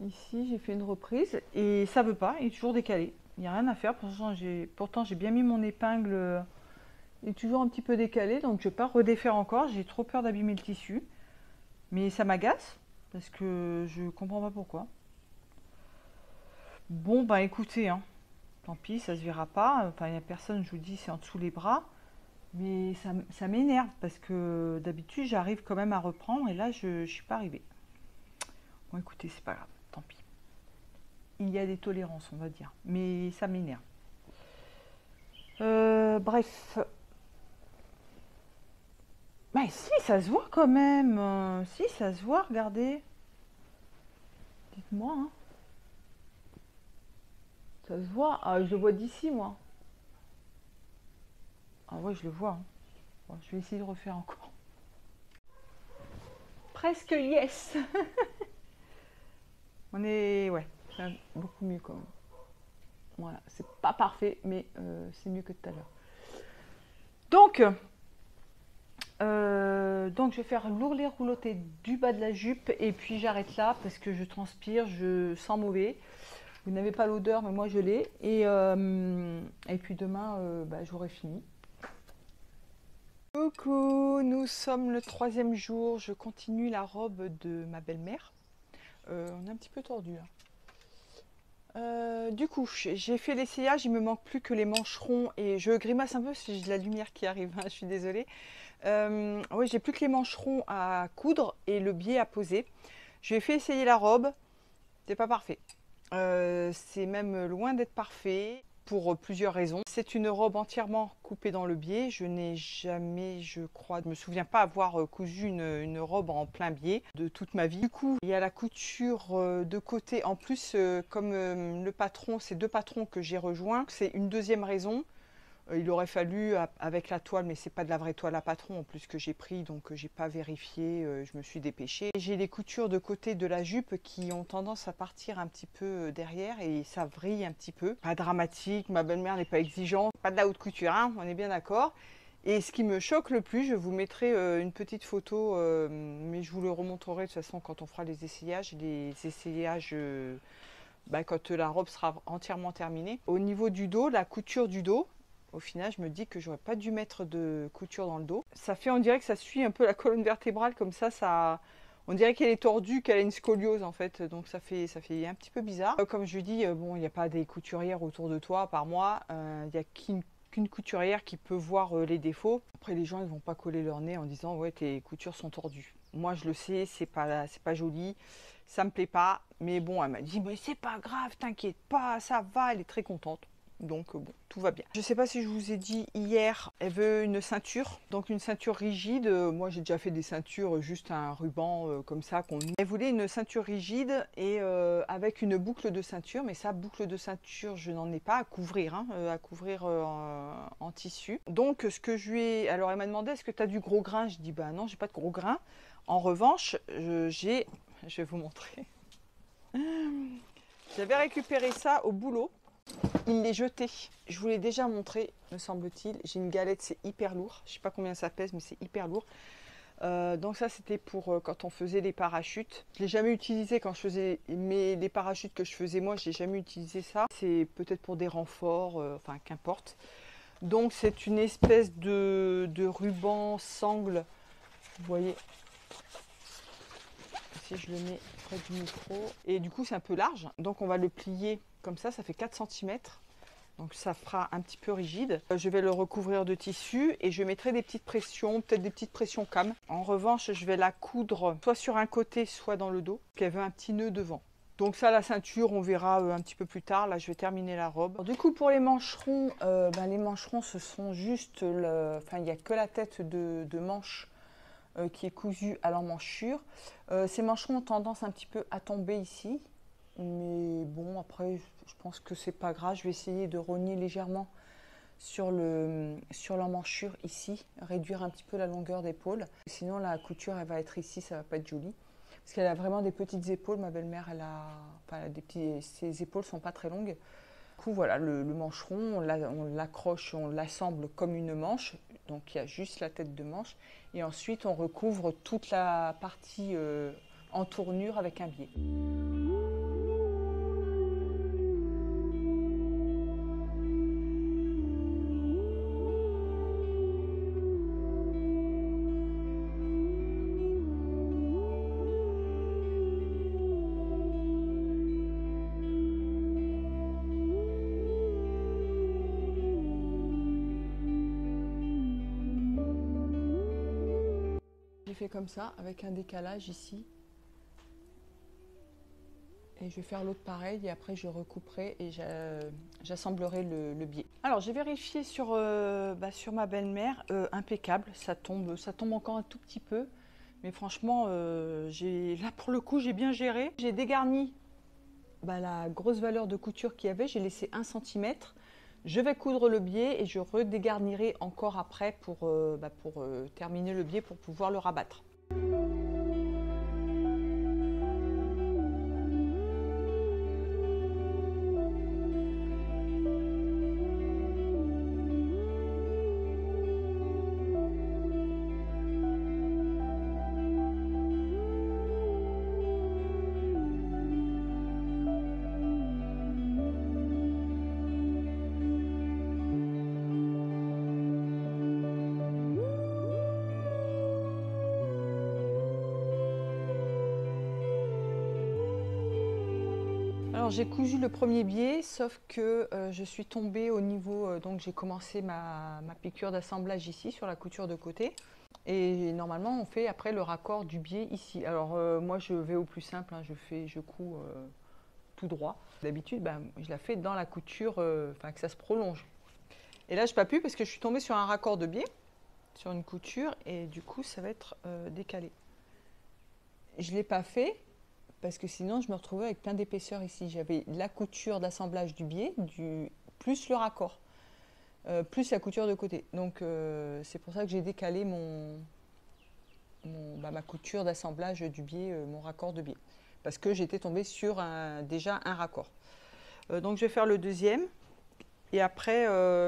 Ici, j'ai fait une reprise et ça veut pas. Il est toujours décalé. Il n'y a rien à faire. Pourtant, j'ai bien mis mon épingle. Il est toujours un petit peu décalé. Donc, je ne vais pas redéfaire encore. J'ai trop peur d'abîmer le tissu. Mais ça m'agace parce que je comprends pas pourquoi. Bon, bah écoutez, hein. Tant pis, ça se verra pas. Enfin, il n'y a personne, je vous dis, c'est en dessous les bras. Mais ça m'énerve parce que d'habitude, j'arrive quand même à reprendre et là, je ne suis pas arrivée. Bon, écoutez, c'est pas grave, tant pis. Il y a des tolérances, on va dire. Mais ça m'énerve. Bref. Mais si, ça se voit quand même. Si, ça se voit, regardez. Dites-moi, hein. Ça se voit. Ah, je le vois d'ici, moi. Ah ouais, je le vois. Hein. Bon, je vais essayer de refaire encore. Presque yes. On est... Ouais, c'est beaucoup mieux quand même. Voilà, c'est pas parfait, mais c'est mieux que tout à l'heure. Donc, je vais faire l'ourlet rouloté du bas de la jupe et puis j'arrête là parce que je transpire, je sens mauvais. Vous n'avez pas l'odeur, mais moi je l'ai. Et puis demain, j'aurai fini. Coucou, nous sommes le 3e jour. Je continue la robe de ma belle-mère. On est un petit peu tordu là. Du coup, j'ai fait l'essayage. Il me manque plus que les mancherons et je grimace un peu si j'ai de la lumière qui arrive. Hein, je suis désolée. Oui, j'ai plus que les mancherons à coudre et le biais à poser. Je lui ai fait essayer la robe. C'est pas parfait. C'est même loin d'être parfait pour plusieurs raisons. C'est une robe entièrement coupée dans le biais. Je n'ai jamais, je crois, je me souviens pas avoir cousu une robe en plein biais de toute ma vie. Du coup, il y a la couture de côté. En plus, comme le patron, c'est 2 patrons que j'ai rejoints, c'est une deuxième raison. Il aurait fallu avec la toile, mais c'est pas de la vraie toile à patron en plus que j'ai pris, donc j'ai pas vérifié, je me suis dépêchée. J'ai les coutures de côté de la jupe qui ont tendance à partir un petit peu derrière et ça vrille un petit peu. Pas dramatique, ma belle-mère n'est pas exigeante, pas de la haute couture, hein, on est bien d'accord. Et ce qui me choque le plus, je vous mettrai une petite photo, mais je vous le remontrerai de toute façon quand on fera les essayages. Quand la robe sera entièrement terminée. Au niveau du dos, la couture du dos, au final, je me dis que j'aurais pas dû mettre de couture dans le dos. Ça fait, on dirait que ça suit un peu la colonne vertébrale, comme ça, on dirait qu'elle est tordue, qu'elle a une scoliose en fait. Donc ça fait un petit peu bizarre. Comme je dis, bon, il n'y a pas des couturières autour de toi, par moi. Il n'y a qu'une couturière qui peut voir les défauts. Après, les gens, ils vont pas coller leur nez en disant, ouais, tes coutures sont tordues. Moi, je le sais, c'est pas joli. Ça me plaît pas. Mais bon, elle m'a dit, mais c'est pas grave, t'inquiète pas, ça va. Elle est très contente. Donc bon, tout va bien. Je ne sais pas si je vous ai dit hier, elle veut une ceinture, donc une ceinture rigide. Moi j'ai déjà fait des ceintures, juste un ruban comme ça. Elle voulait une ceinture rigide et avec une boucle de ceinture, mais ça, boucle de ceinture, je n'en ai pas à couvrir, hein, en tissu. Donc ce que je lui ai... Alors elle m'a demandé, est-ce que tu as du gros grain? Je dis, bah non, j'ai pas de gros grain. En revanche, j'ai... Je vais vous montrer. J'avais récupéré ça au boulot. Il l'est jeté. Je vous l'ai déjà montré, me semble-t-il. J'ai une galette, c'est hyper lourd. Je ne sais pas combien ça pèse, mais c'est hyper lourd. Donc ça, c'était pour quand on faisait les parachutes. Je ne l'ai jamais utilisé quand je faisais les parachutes que je faisais moi. Je n'ai jamais utilisé ça. C'est peut-être pour des renforts, enfin qu'importe. Donc c'est une espèce de ruban sangle. Vous voyez, si je le mets près du micro. Et du coup, c'est un peu large. Donc on va le plier comme ça fait 4 cm. Donc ça fera un petit peu rigide. Je vais le recouvrir de tissu et je mettrai des petites pressions, peut-être des petites pressions cam. En revanche, je vais la coudre soit sur un côté, soit dans le dos. Qu'elle veut un petit nœud devant. Donc ça, la ceinture, on verra un petit peu plus tard. Là, je vais terminer la robe. Alors, du coup, pour les mancherons, les mancherons, ce sont juste... Enfin, il n'y a que la tête de manche qui est cousue à l'emmanchure. Ces mancherons ont tendance un petit peu à tomber ici. Mais bon, après, je pense que c'est pas grave. Je vais essayer de rogner légèrement sur l'emmanchure ici. Réduire un petit peu la longueur d'épaule. Sinon, la couture, elle va être ici. Ça va pas être joli. Parce qu'elle a vraiment des petites épaules, ma belle-mère, ses épaules sont pas très longues. Du coup, voilà, le mancheron, on l'accroche, on l'assemble comme une manche. Donc, il y a juste la tête de manche. Et ensuite, on recouvre toute la partie en tournure avec un biais. J'ai fait comme ça, avec un décalage ici. Et je vais faire l'autre pareil et après je recouperai et j'assemblerai le biais. Alors j'ai vérifié sur ma belle-mère, impeccable, ça tombe encore un tout petit peu. Mais franchement, là pour le coup j'ai bien géré. J'ai dégarni la grosse valeur de couture qu'il y avait, j'ai laissé 1 cm. Je vais coudre le biais et je redégarnirai encore après pour terminer le biais pour pouvoir le rabattre. Alors j'ai cousu le premier biais, sauf que je suis tombée au niveau, donc j'ai commencé ma piqûre d'assemblage ici sur la couture de côté. Et normalement on fait après le raccord du biais ici. Alors moi je vais au plus simple, hein, je couds tout droit. D'habitude je la fais dans la couture, que ça se prolonge. Et là je n'ai pas pu parce que je suis tombée sur un raccord de biais, sur une couture, et du coup ça va être décalé. Je ne l'ai pas fait. Parce que sinon, je me retrouvais avec plein d'épaisseur ici. J'avais la couture d'assemblage du biais, plus le raccord, plus la couture de côté. Donc, c'est pour ça que j'ai décalé ma couture d'assemblage du biais, mon raccord de biais. Parce que j'étais tombée sur déjà un raccord. Donc, je vais faire le deuxième. Et après,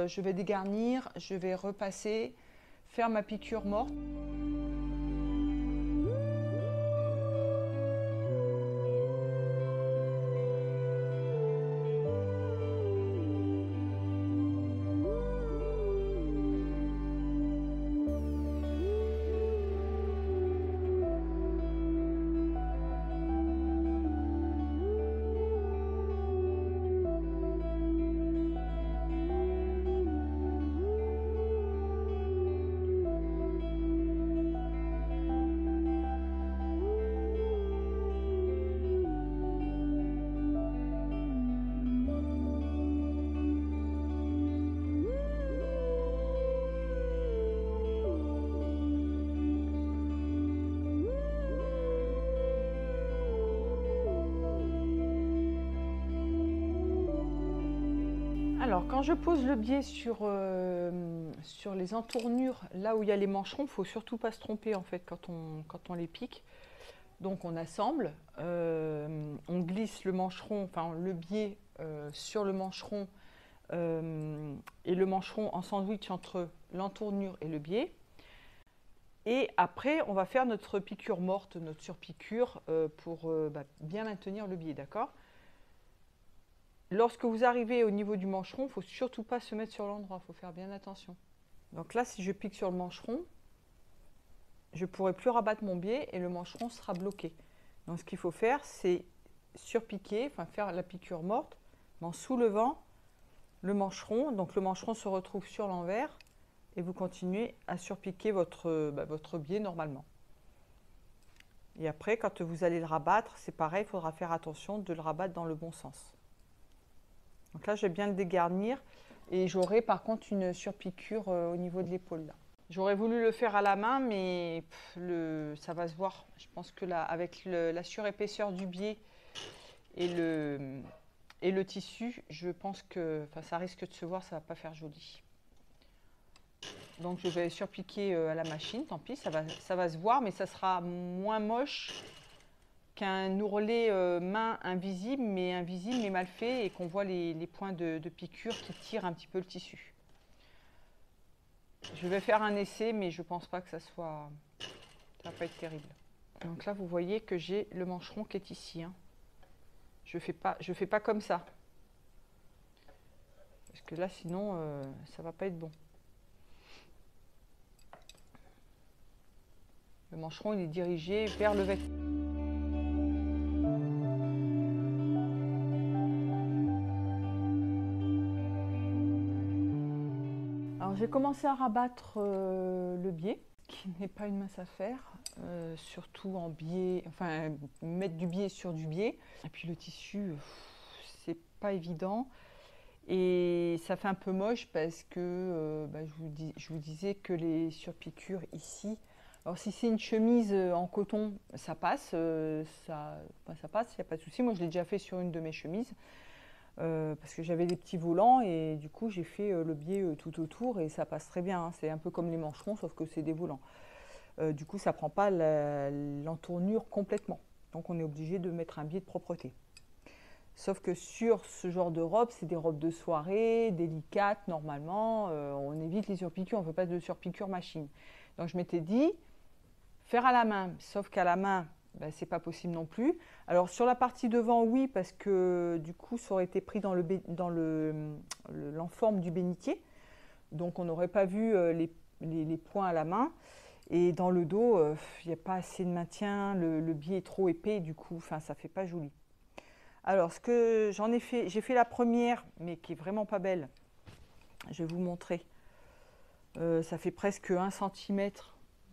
je vais dégarnir, je vais repasser, faire ma piqûre morte. Alors, quand je pose le biais sur les entournures, là où il y a les mancherons, il ne faut surtout pas se tromper en fait quand on les pique. Donc on assemble, on glisse le mancheron, enfin le biais sur le mancheron et le mancheron en sandwich entre l'entournure et le biais. Et après, on va faire notre piqûre morte, notre surpiqûre pour bien maintenir le biais, d'accord ? Lorsque vous arrivez au niveau du mancheron, il ne faut surtout pas se mettre sur l'endroit, il faut faire bien attention. Donc là, si je pique sur le mancheron, je ne pourrai plus rabattre mon biais et le mancheron sera bloqué. Donc ce qu'il faut faire, c'est surpiquer, enfin faire la piqûre morte, en soulevant le mancheron. Donc le mancheron se retrouve sur l'envers et vous continuez à surpiquer votre biais normalement. Et après, quand vous allez le rabattre, c'est pareil, il faudra faire attention de le rabattre dans le bon sens. Donc là, je vais bien le dégarnir et j'aurai par contre une surpiqûre au niveau de l'épaule là. J'aurais voulu le faire à la main, mais ça va se voir. Je pense que là, avec la surépaisseur du biais et le tissu, je pense que ça risque de se voir, ça ne va pas faire joli. Donc je vais surpiquer à la machine, tant pis, ça va se voir, mais ça sera moins moche qu'un ourlet main invisible mais mal fait et qu'on voit les points de piqûre qui tirent un petit peu le tissu. Je vais faire un essai, mais je pense pas que ça va pas être terrible. Donc là, vous voyez que j'ai le mancheron qui est ici. Hein. Je fais pas comme ça. Parce que là, sinon, ça va pas être bon. Le mancheron, il est dirigé vers le vêtement. Alors, j'ai commencé à rabattre le biais, qui n'est pas une mince affaire, surtout en biais, enfin, mettre du biais sur du biais. Et puis le tissu, c'est pas évident. Et ça fait un peu moche parce que je vous disais que les surpiqûres ici, alors si c'est une chemise en coton, ça passe, ça passe, il n'y a pas de souci. Moi je l'ai déjà fait sur une de mes chemises parce que j'avais des petits volants et du coup j'ai fait le biais tout autour et ça passe très bien. Hein. C'est un peu comme les mancherons sauf que c'est des volants. Du coup ça ne prend pas l'entournure complètement. Donc on est obligé de mettre un biais de propreté. Sauf que sur ce genre de robe, c'est des robes de soirée, délicates normalement. On évite les surpiqûres, on ne veut pas de surpiqûres machine. Donc je m'étais dit, faire à la main, sauf qu'à la main, c'est pas possible non plus. Alors sur la partie devant, oui, parce que du coup, ça aurait été pris dans l'enforme du bénitier. Donc on n'aurait pas vu les points à la main. Et dans le dos, il n'y a pas assez de maintien, le biais est trop épais, du coup, ça ne fait pas joli. Alors, ce que j'en ai fait, j'ai fait la première, mais qui est vraiment pas belle. Je vais vous montrer. Ça fait presque 1 cm,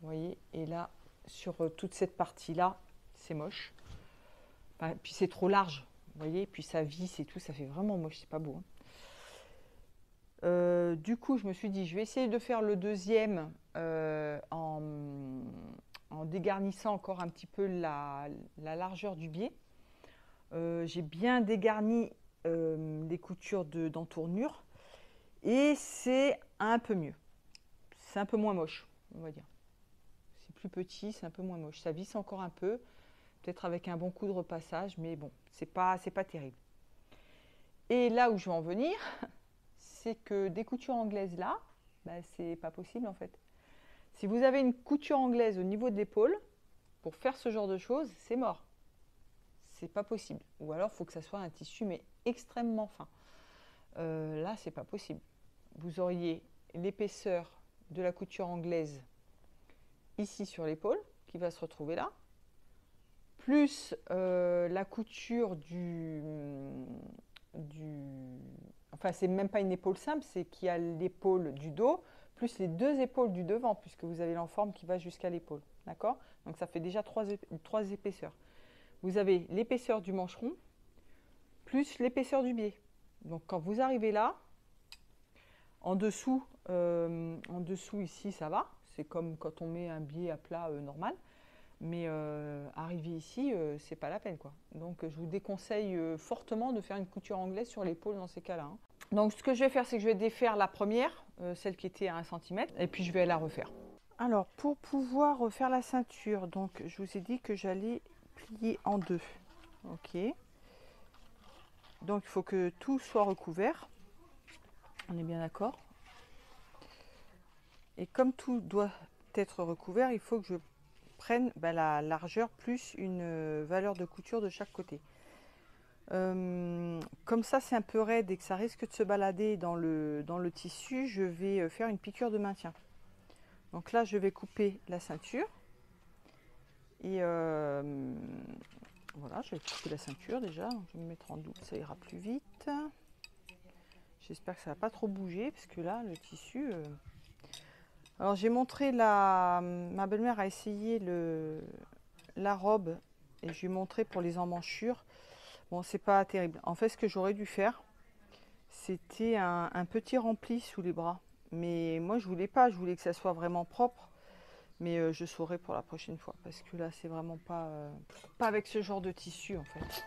vous voyez. Et là, sur toute cette partie-là, c'est moche. Enfin, puis c'est trop large, vous voyez. Puis ça visse et tout, ça fait vraiment moche, c'est pas beau. Hein. Du coup, je me suis dit, je vais essayer de faire le deuxième en dégarnissant encore un petit peu la largeur du biais. J'ai bien dégarni les coutures d'entournure et c'est un peu mieux. C'est un peu moins moche, on va dire. C'est plus petit, c'est un peu moins moche. Ça visse encore un peu, peut-être avec un bon coup de repassage, mais bon, c'est pas terrible. Et là où je veux en venir, c'est que des coutures anglaises là, c'est pas possible en fait. Si vous avez une couture anglaise au niveau de l'épaule, pour faire ce genre de choses, c'est mort. C'est pas possible. Ou alors, il faut que ça soit un tissu, mais extrêmement fin. Là, c'est pas possible. Vous auriez l'épaisseur de la couture anglaise ici sur l'épaule, qui va se retrouver là, plus la couture enfin, c'est même pas une épaule simple, c'est qu'il y a l'épaule du dos, plus les 2 épaules du devant, puisque vous avez l'enforme qui va jusqu'à l'épaule. D'accord? Donc, ça fait déjà 3 épaisseurs. Vous avez l'épaisseur du mancheron plus l'épaisseur du biais. Donc quand vous arrivez là, en dessous ici ça va, c'est comme quand on met un biais à plat normal, mais arriver ici c'est pas la peine quoi. Donc je vous déconseille fortement de faire une couture anglaise sur l'épaule dans ces cas-là. Hein. Donc ce que je vais faire, c'est que je vais défaire la première, celle qui était à 1 cm, et puis je vais la refaire. Alors pour pouvoir refaire la ceinture, donc je vous ai dit que j'allais plier en 2. Ok. Donc il faut que tout soit recouvert. On est bien d'accord. Et comme tout doit être recouvert, il faut que je prenne la largeur plus une valeur de couture de chaque côté. Comme ça c'est un peu raide et que ça risque de se balader dans le tissu, je vais faire une piqûre de maintien. Donc là je vais couper la ceinture. Et voilà, je vais couper la ceinture déjà. Je vais me mettre en double, ça ira plus vite. J'espère que ça ne va pas trop bouger, parce que là, le tissu... Alors, j'ai montré ma belle-mère a essayé la robe et je vais montrer pour les emmanchures. Bon, c'est pas terrible. En fait, ce que j'aurais dû faire, c'était un petit rempli sous les bras. Mais moi, je voulais pas. Je voulais que ça soit vraiment propre. Mais je saurai pour la prochaine fois. Parce que là, c'est vraiment pas avec ce genre de tissu, en fait.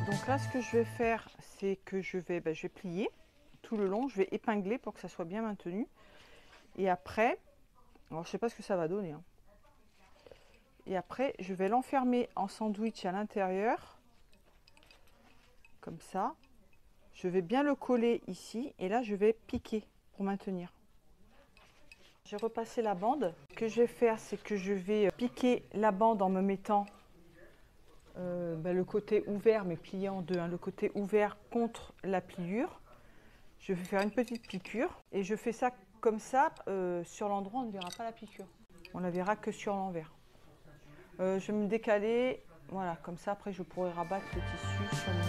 Donc là, ce que je vais faire, c'est que je vais plier tout le long. Je vais épingler pour que ça soit bien maintenu. Et après, alors je sais pas ce que ça va donner, hein. Et après, je vais l'enfermer en sandwich à l'intérieur, comme ça. Je vais bien le coller ici et là, je vais piquer pour maintenir. J'ai repassé la bande. Ce que je vais faire, c'est que je vais piquer la bande en me mettant le côté ouvert, mais plié en deux, hein, le côté ouvert contre la pliure. Je vais faire une petite piqûre et je fais ça comme ça. Sur l'endroit, on ne verra pas la piqûre. On la verra que sur l'envers. Je vais me décaler, voilà, comme ça. Après, je pourrai rabattre le tissu sur lui-même.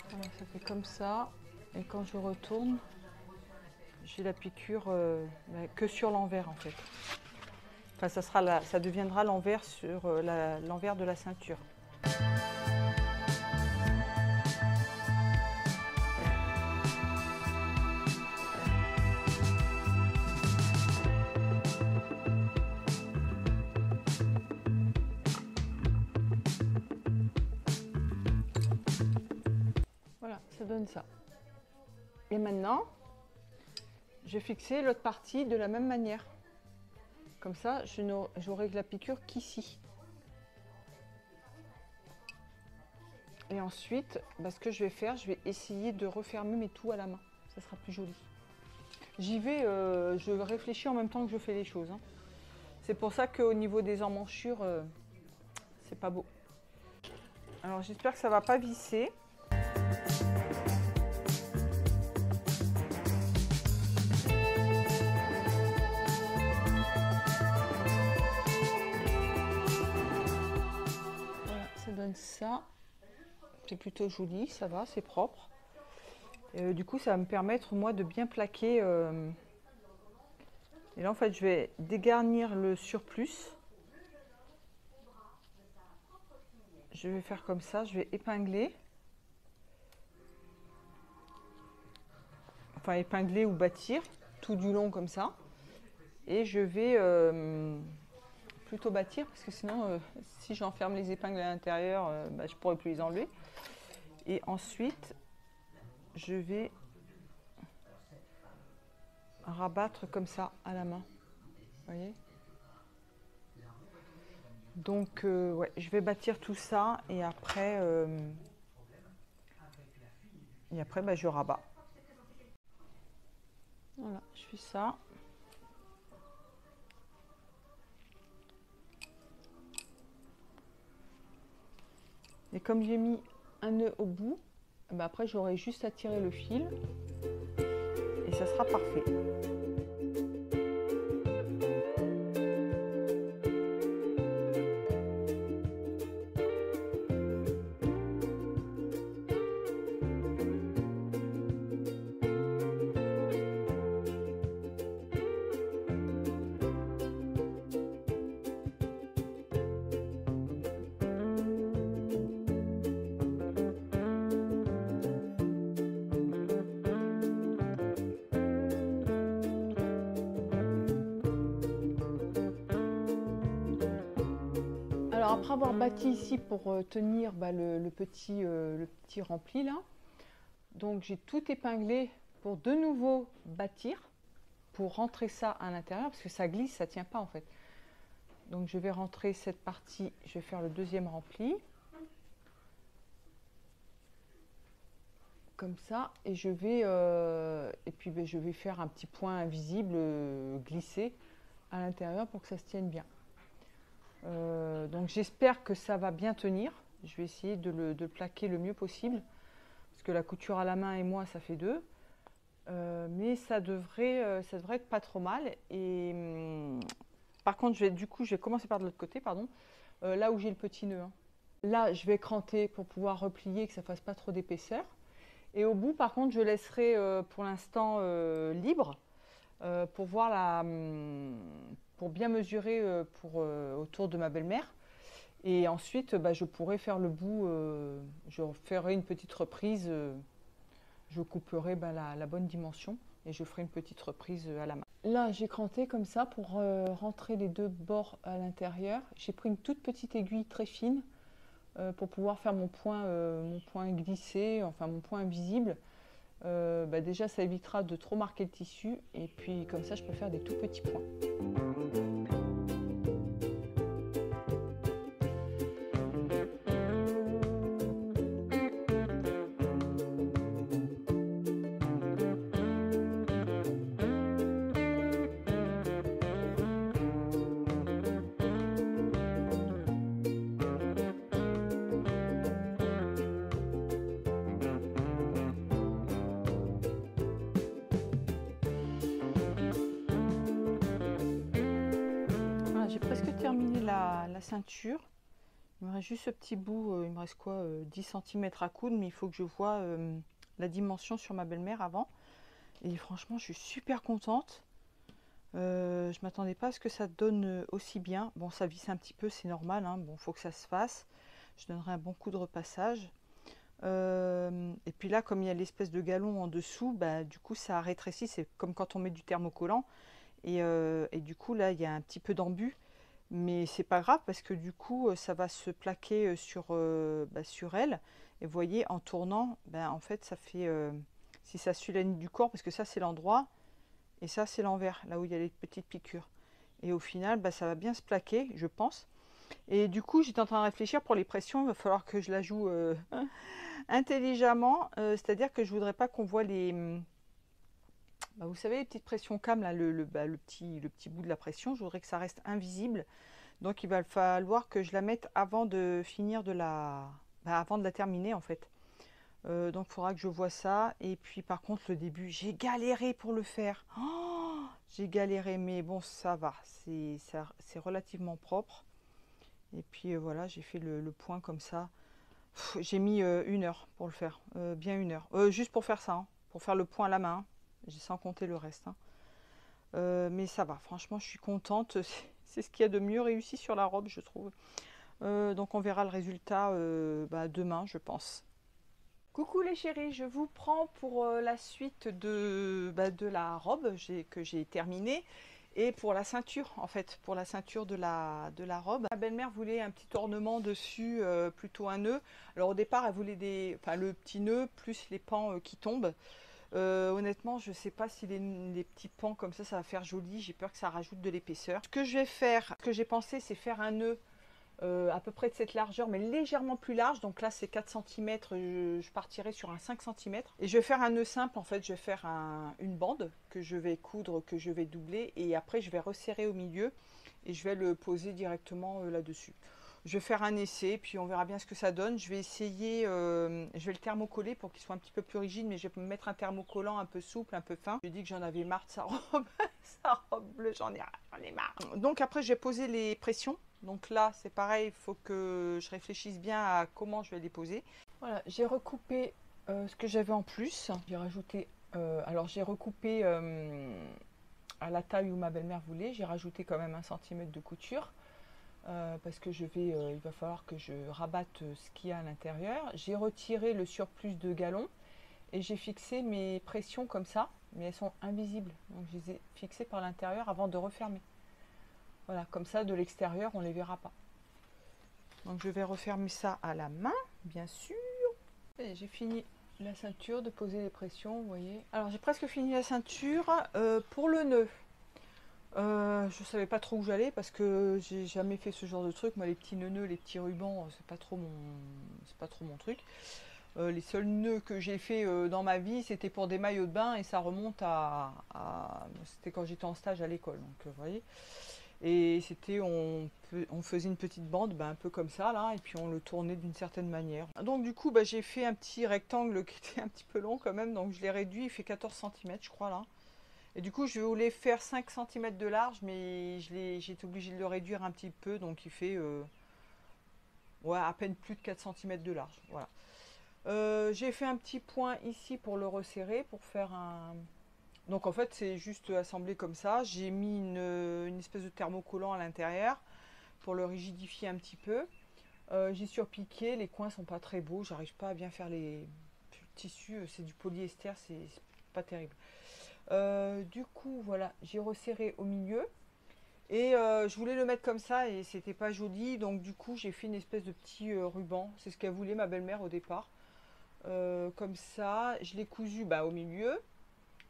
Voilà, ça fait comme ça. Et quand je retourne, j'ai la piqûre que sur l'envers en fait. Enfin, ça deviendra l'envers sur l'envers de la ceinture. Voilà, ça donne ça. Et maintenant, je vais fixer l'autre partie de la même manière. Comme ça, j'aurai la piqûre qu'ici. Et ensuite, ce que je vais faire, je vais essayer de refermer mes tout à la main. Ça sera plus joli. J'y vais, je réfléchis en même temps que je fais les choses, hein. C'est pour ça qu'au niveau des emmanchures, c'est pas beau. Alors j'espère que ça va pas visser. Voilà, ça donne ça. C'est plutôt joli, ça va, c'est propre. Du coup, ça va me permettre, moi, de bien plaquer. Et là, en fait, je vais dégarnir le surplus. Je vais faire comme ça, je vais épingler. Enfin, épingler ou bâtir, tout du long comme ça. Et je vais plutôt bâtir, parce que sinon, si j'enferme les épingles à l'intérieur, je ne pourrai plus les enlever. Et ensuite, je vais rabattre comme ça à la main. Vous voyez? Donc, ouais, je vais bâtir tout ça et après, je rabats. Voilà, je fais ça. Et comme j'ai mis un nœud au bout, après j'aurai juste à tirer le fil et ça sera parfait. Alors après avoir bâti ici pour tenir le petit rempli là, donc j'ai tout épinglé pour de nouveau bâtir, pour rentrer ça à l'intérieur, parce que ça glisse, ça ne tient pas en fait. Donc je vais rentrer cette partie, je vais faire le deuxième rempli. Comme ça, et je vais, je vais faire un petit point invisible glissé à l'intérieur pour que ça se tienne bien. Donc j'espère que ça va bien tenir. Je vais essayer de le plaquer le mieux possible. Parce que la couture à la main et moi, ça fait deux. Mais ça devrait être pas trop mal. Et par contre, je vais commencer par de l'autre côté, pardon. Là où j'ai le petit nœud. Hein. Là, je vais cranter pour pouvoir replier, que ça fasse pas trop d'épaisseur. Et au bout, par contre, je laisserai pour l'instant libre pour voir pour bien mesurer autour de ma belle-mère. Et ensuite, je pourrai faire le bout. Je ferai une petite reprise. Je couperai la bonne dimension et je ferai une petite reprise à la main. Là, j'ai cranté comme ça pour rentrer les deux bords à l'intérieur. J'ai pris une toute petite aiguille très fine pour pouvoir faire mon point glissé, enfin mon point invisible. Déjà, ça évitera de trop marquer le tissu et puis comme ça, je peux faire des tout petits points. J'ai presque terminé la ceinture. Il me reste juste ce petit bout, il me reste quoi 10 cm à coudre, mais il faut que je vois la dimension sur ma belle-mère avant. Et franchement, je suis super contente. Je ne m'attendais pas à ce que ça donne aussi bien. Bon, ça visse un petit peu, c'est normal. Hein. Bon, il faut que ça se fasse. Je donnerai un bon coup de repassage. Et puis là, comme il y a l'espèce de galon en dessous, du coup, ça rétrécit. C'est comme quand on met du thermocollant. Et du coup, là, il y a un petit peu d'embu. Mais c'est pas grave parce que du coup ça va se plaquer sur elle et vous voyez en tournant en fait ça fait si ça suit la ligne du corps parce que ça c'est l'endroit et ça c'est l'envers là où il y a les petites piqûres et au final ça va bien se plaquer je pense et du coup j'étais en train de réfléchir pour les pressions il va falloir que je la joue intelligemment c'est à dire que je voudrais pas qu'on voit les vous savez les petites pressions cam là le petit bout de la pression je voudrais que ça reste invisible. Donc il va falloir que je la mette avant de finir avant de la terminer en fait. Donc il faudra que je vois ça. Et puis par contre le début, j'ai galéré pour le faire. Oh, j'ai galéré, mais bon ça va. C'est relativement propre. Et puis voilà, j'ai fait le point comme ça. J'ai mis 1 heure pour le faire. Bien 1 heure. Juste pour faire ça, hein, pour faire le point à la main. Sans compter le reste. Hein. Mais ça va, franchement je suis contente. C'est ce qu'il y a de mieux réussi sur la robe, je trouve. Donc on verra le résultat demain, je pense. Coucou les chéris, je vous prends pour la suite de la robe que j'ai terminée. Et pour la ceinture, en fait, pour la ceinture de la robe. Ma belle-mère voulait un petit ornement dessus, plutôt un nœud. Alors au départ, elle voulait le petit nœud plus les pans qui tombent. Honnêtement, je ne sais pas si les petits pans comme ça va faire joli. J'ai peur que ça rajoute de l'épaisseur. Ce que je vais faire, ce que j'ai pensé, c'est faire un nœud à peu près de cette largeur, mais légèrement plus large. Donc là, c'est 4 cm. Je partirai sur un 5 cm. Et je vais faire un nœud simple. En fait, je vais faire une bande que je vais coudre, que je vais doubler. Et après, je vais resserrer au milieu et je vais le poser directement là-dessus. Je vais faire un essai, puis on verra bien ce que ça donne. Je vais essayer, je vais le thermocoller pour qu'il soit un petit peu plus rigide, mais je vais mettre un thermocollant un peu souple, un peu fin. J'ai dit que j'en avais marre de sa robe, sa robe bleue, j'en ai marre. Donc après, je vais poser les pressions. Donc là, c'est pareil, il faut que je réfléchisse bien à comment je vais les poser. Voilà, j'ai recoupé ce que j'avais en plus. J'ai rajouté, j'ai recoupé à la taille où ma belle-mère voulait. J'ai rajouté quand même 1 cm de couture. Parce que il va falloir que je rabatte ce qu'il y a à l'intérieur. J'ai retiré le surplus de galon et j'ai fixé mes pressions comme ça, mais elles sont invisibles. Donc je les ai fixées par l'intérieur avant de refermer. Voilà, comme ça de l'extérieur on ne les verra pas. Donc je vais refermer ça à la main, bien sûr. Et j'ai fini la ceinture, de poser les pressions, vous voyez. Alors j'ai presque fini la ceinture. Pour le nœud. Je savais pas trop où j'allais parce que j'ai jamais fait ce genre de truc. Moi, les petits nœuds, les petits rubans, c'est pas trop mon truc. Les seuls nœuds que j'ai fait dans ma vie, c'était pour des maillots de bain et ça remonte c'était quand j'étais en stage à l'école. Donc, vous voyez. Et c'était, on faisait une petite bande, un peu comme ça là, et puis on le tournait d'une certaine manière. Donc du coup, j'ai fait un petit rectangle qui était un petit peu long quand même, donc je l'ai réduit, il fait 14 cm je crois là. Et du coup, je voulais faire 5 cm de large, mais j'ai été obligée de le réduire un petit peu, donc il fait ouais, à peine plus de 4 cm de large. Voilà. J'ai fait un petit point ici pour le resserrer, pour faire un... Donc en fait, c'est juste assemblé comme ça. J'ai mis une espèce de thermocollant à l'intérieur pour le rigidifier un petit peu. J'ai surpiqué, les coins sont pas très beaux, j'arrive pas à bien faire les tissus, c'est du polyester, c'est pas terrible. Du coup, voilà, j'ai resserré au milieu. Et je voulais le mettre comme ça et c'était pas joli, donc du coup j'ai fait une espèce de petit ruban. C'est ce qu'elle voulait ma belle-mère au départ. Comme ça, je l'ai cousu au milieu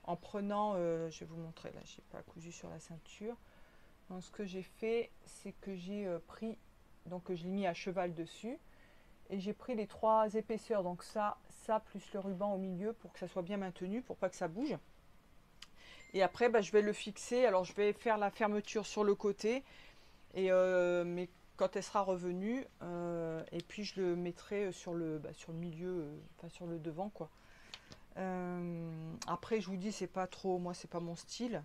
en prenant, je vais vous montrer là, j'ai pas cousu sur la ceinture. Donc ce que j'ai fait, c'est que j'ai pris, donc je l'ai mis à cheval dessus et j'ai pris les 3 épaisseurs, donc ça plus le ruban au milieu pour que ça soit bien maintenu, pour pas que ça bouge. Et après, je vais le fixer. Alors, je vais faire la fermeture sur le côté. Et, mais quand elle sera revenue, et puis je le mettrai sur le milieu, enfin sur le devant, quoi. Après, je vous dis, c'est pas trop, moi, c'est pas mon style.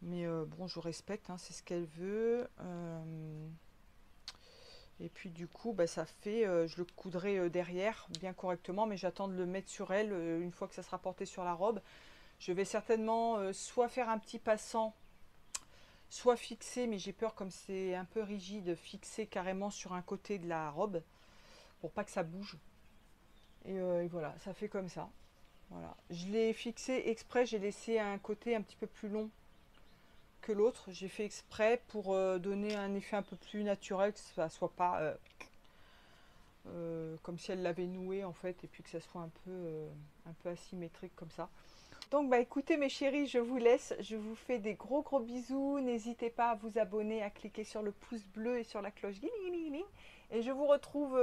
Mais bon, je respecte, hein, c'est ce qu'elle veut. Et puis du coup, ça fait, je le coudrai derrière bien correctement, mais j'attends de le mettre sur elle une fois que ça sera porté sur la robe. Je vais certainement soit faire un petit passant, soit fixer, mais j'ai peur comme c'est un peu rigide, fixer carrément sur un côté de la robe pour pas que ça bouge. Et voilà, ça fait comme ça. Voilà. Je l'ai fixé exprès, j'ai laissé un côté un petit peu plus long que l'autre. J'ai fait exprès pour donner un effet un peu plus naturel, que ça soit pas comme si elle l'avait noué en fait, et puis que ça soit un peu asymétrique comme ça. Donc écoutez mes chéris, je vous laisse, je vous fais des gros bisous, n'hésitez pas à vous abonner, à cliquer sur le pouce bleu et sur la cloche, et je vous retrouve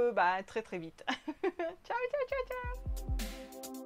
très vite. Ciao ciao ciao ciao.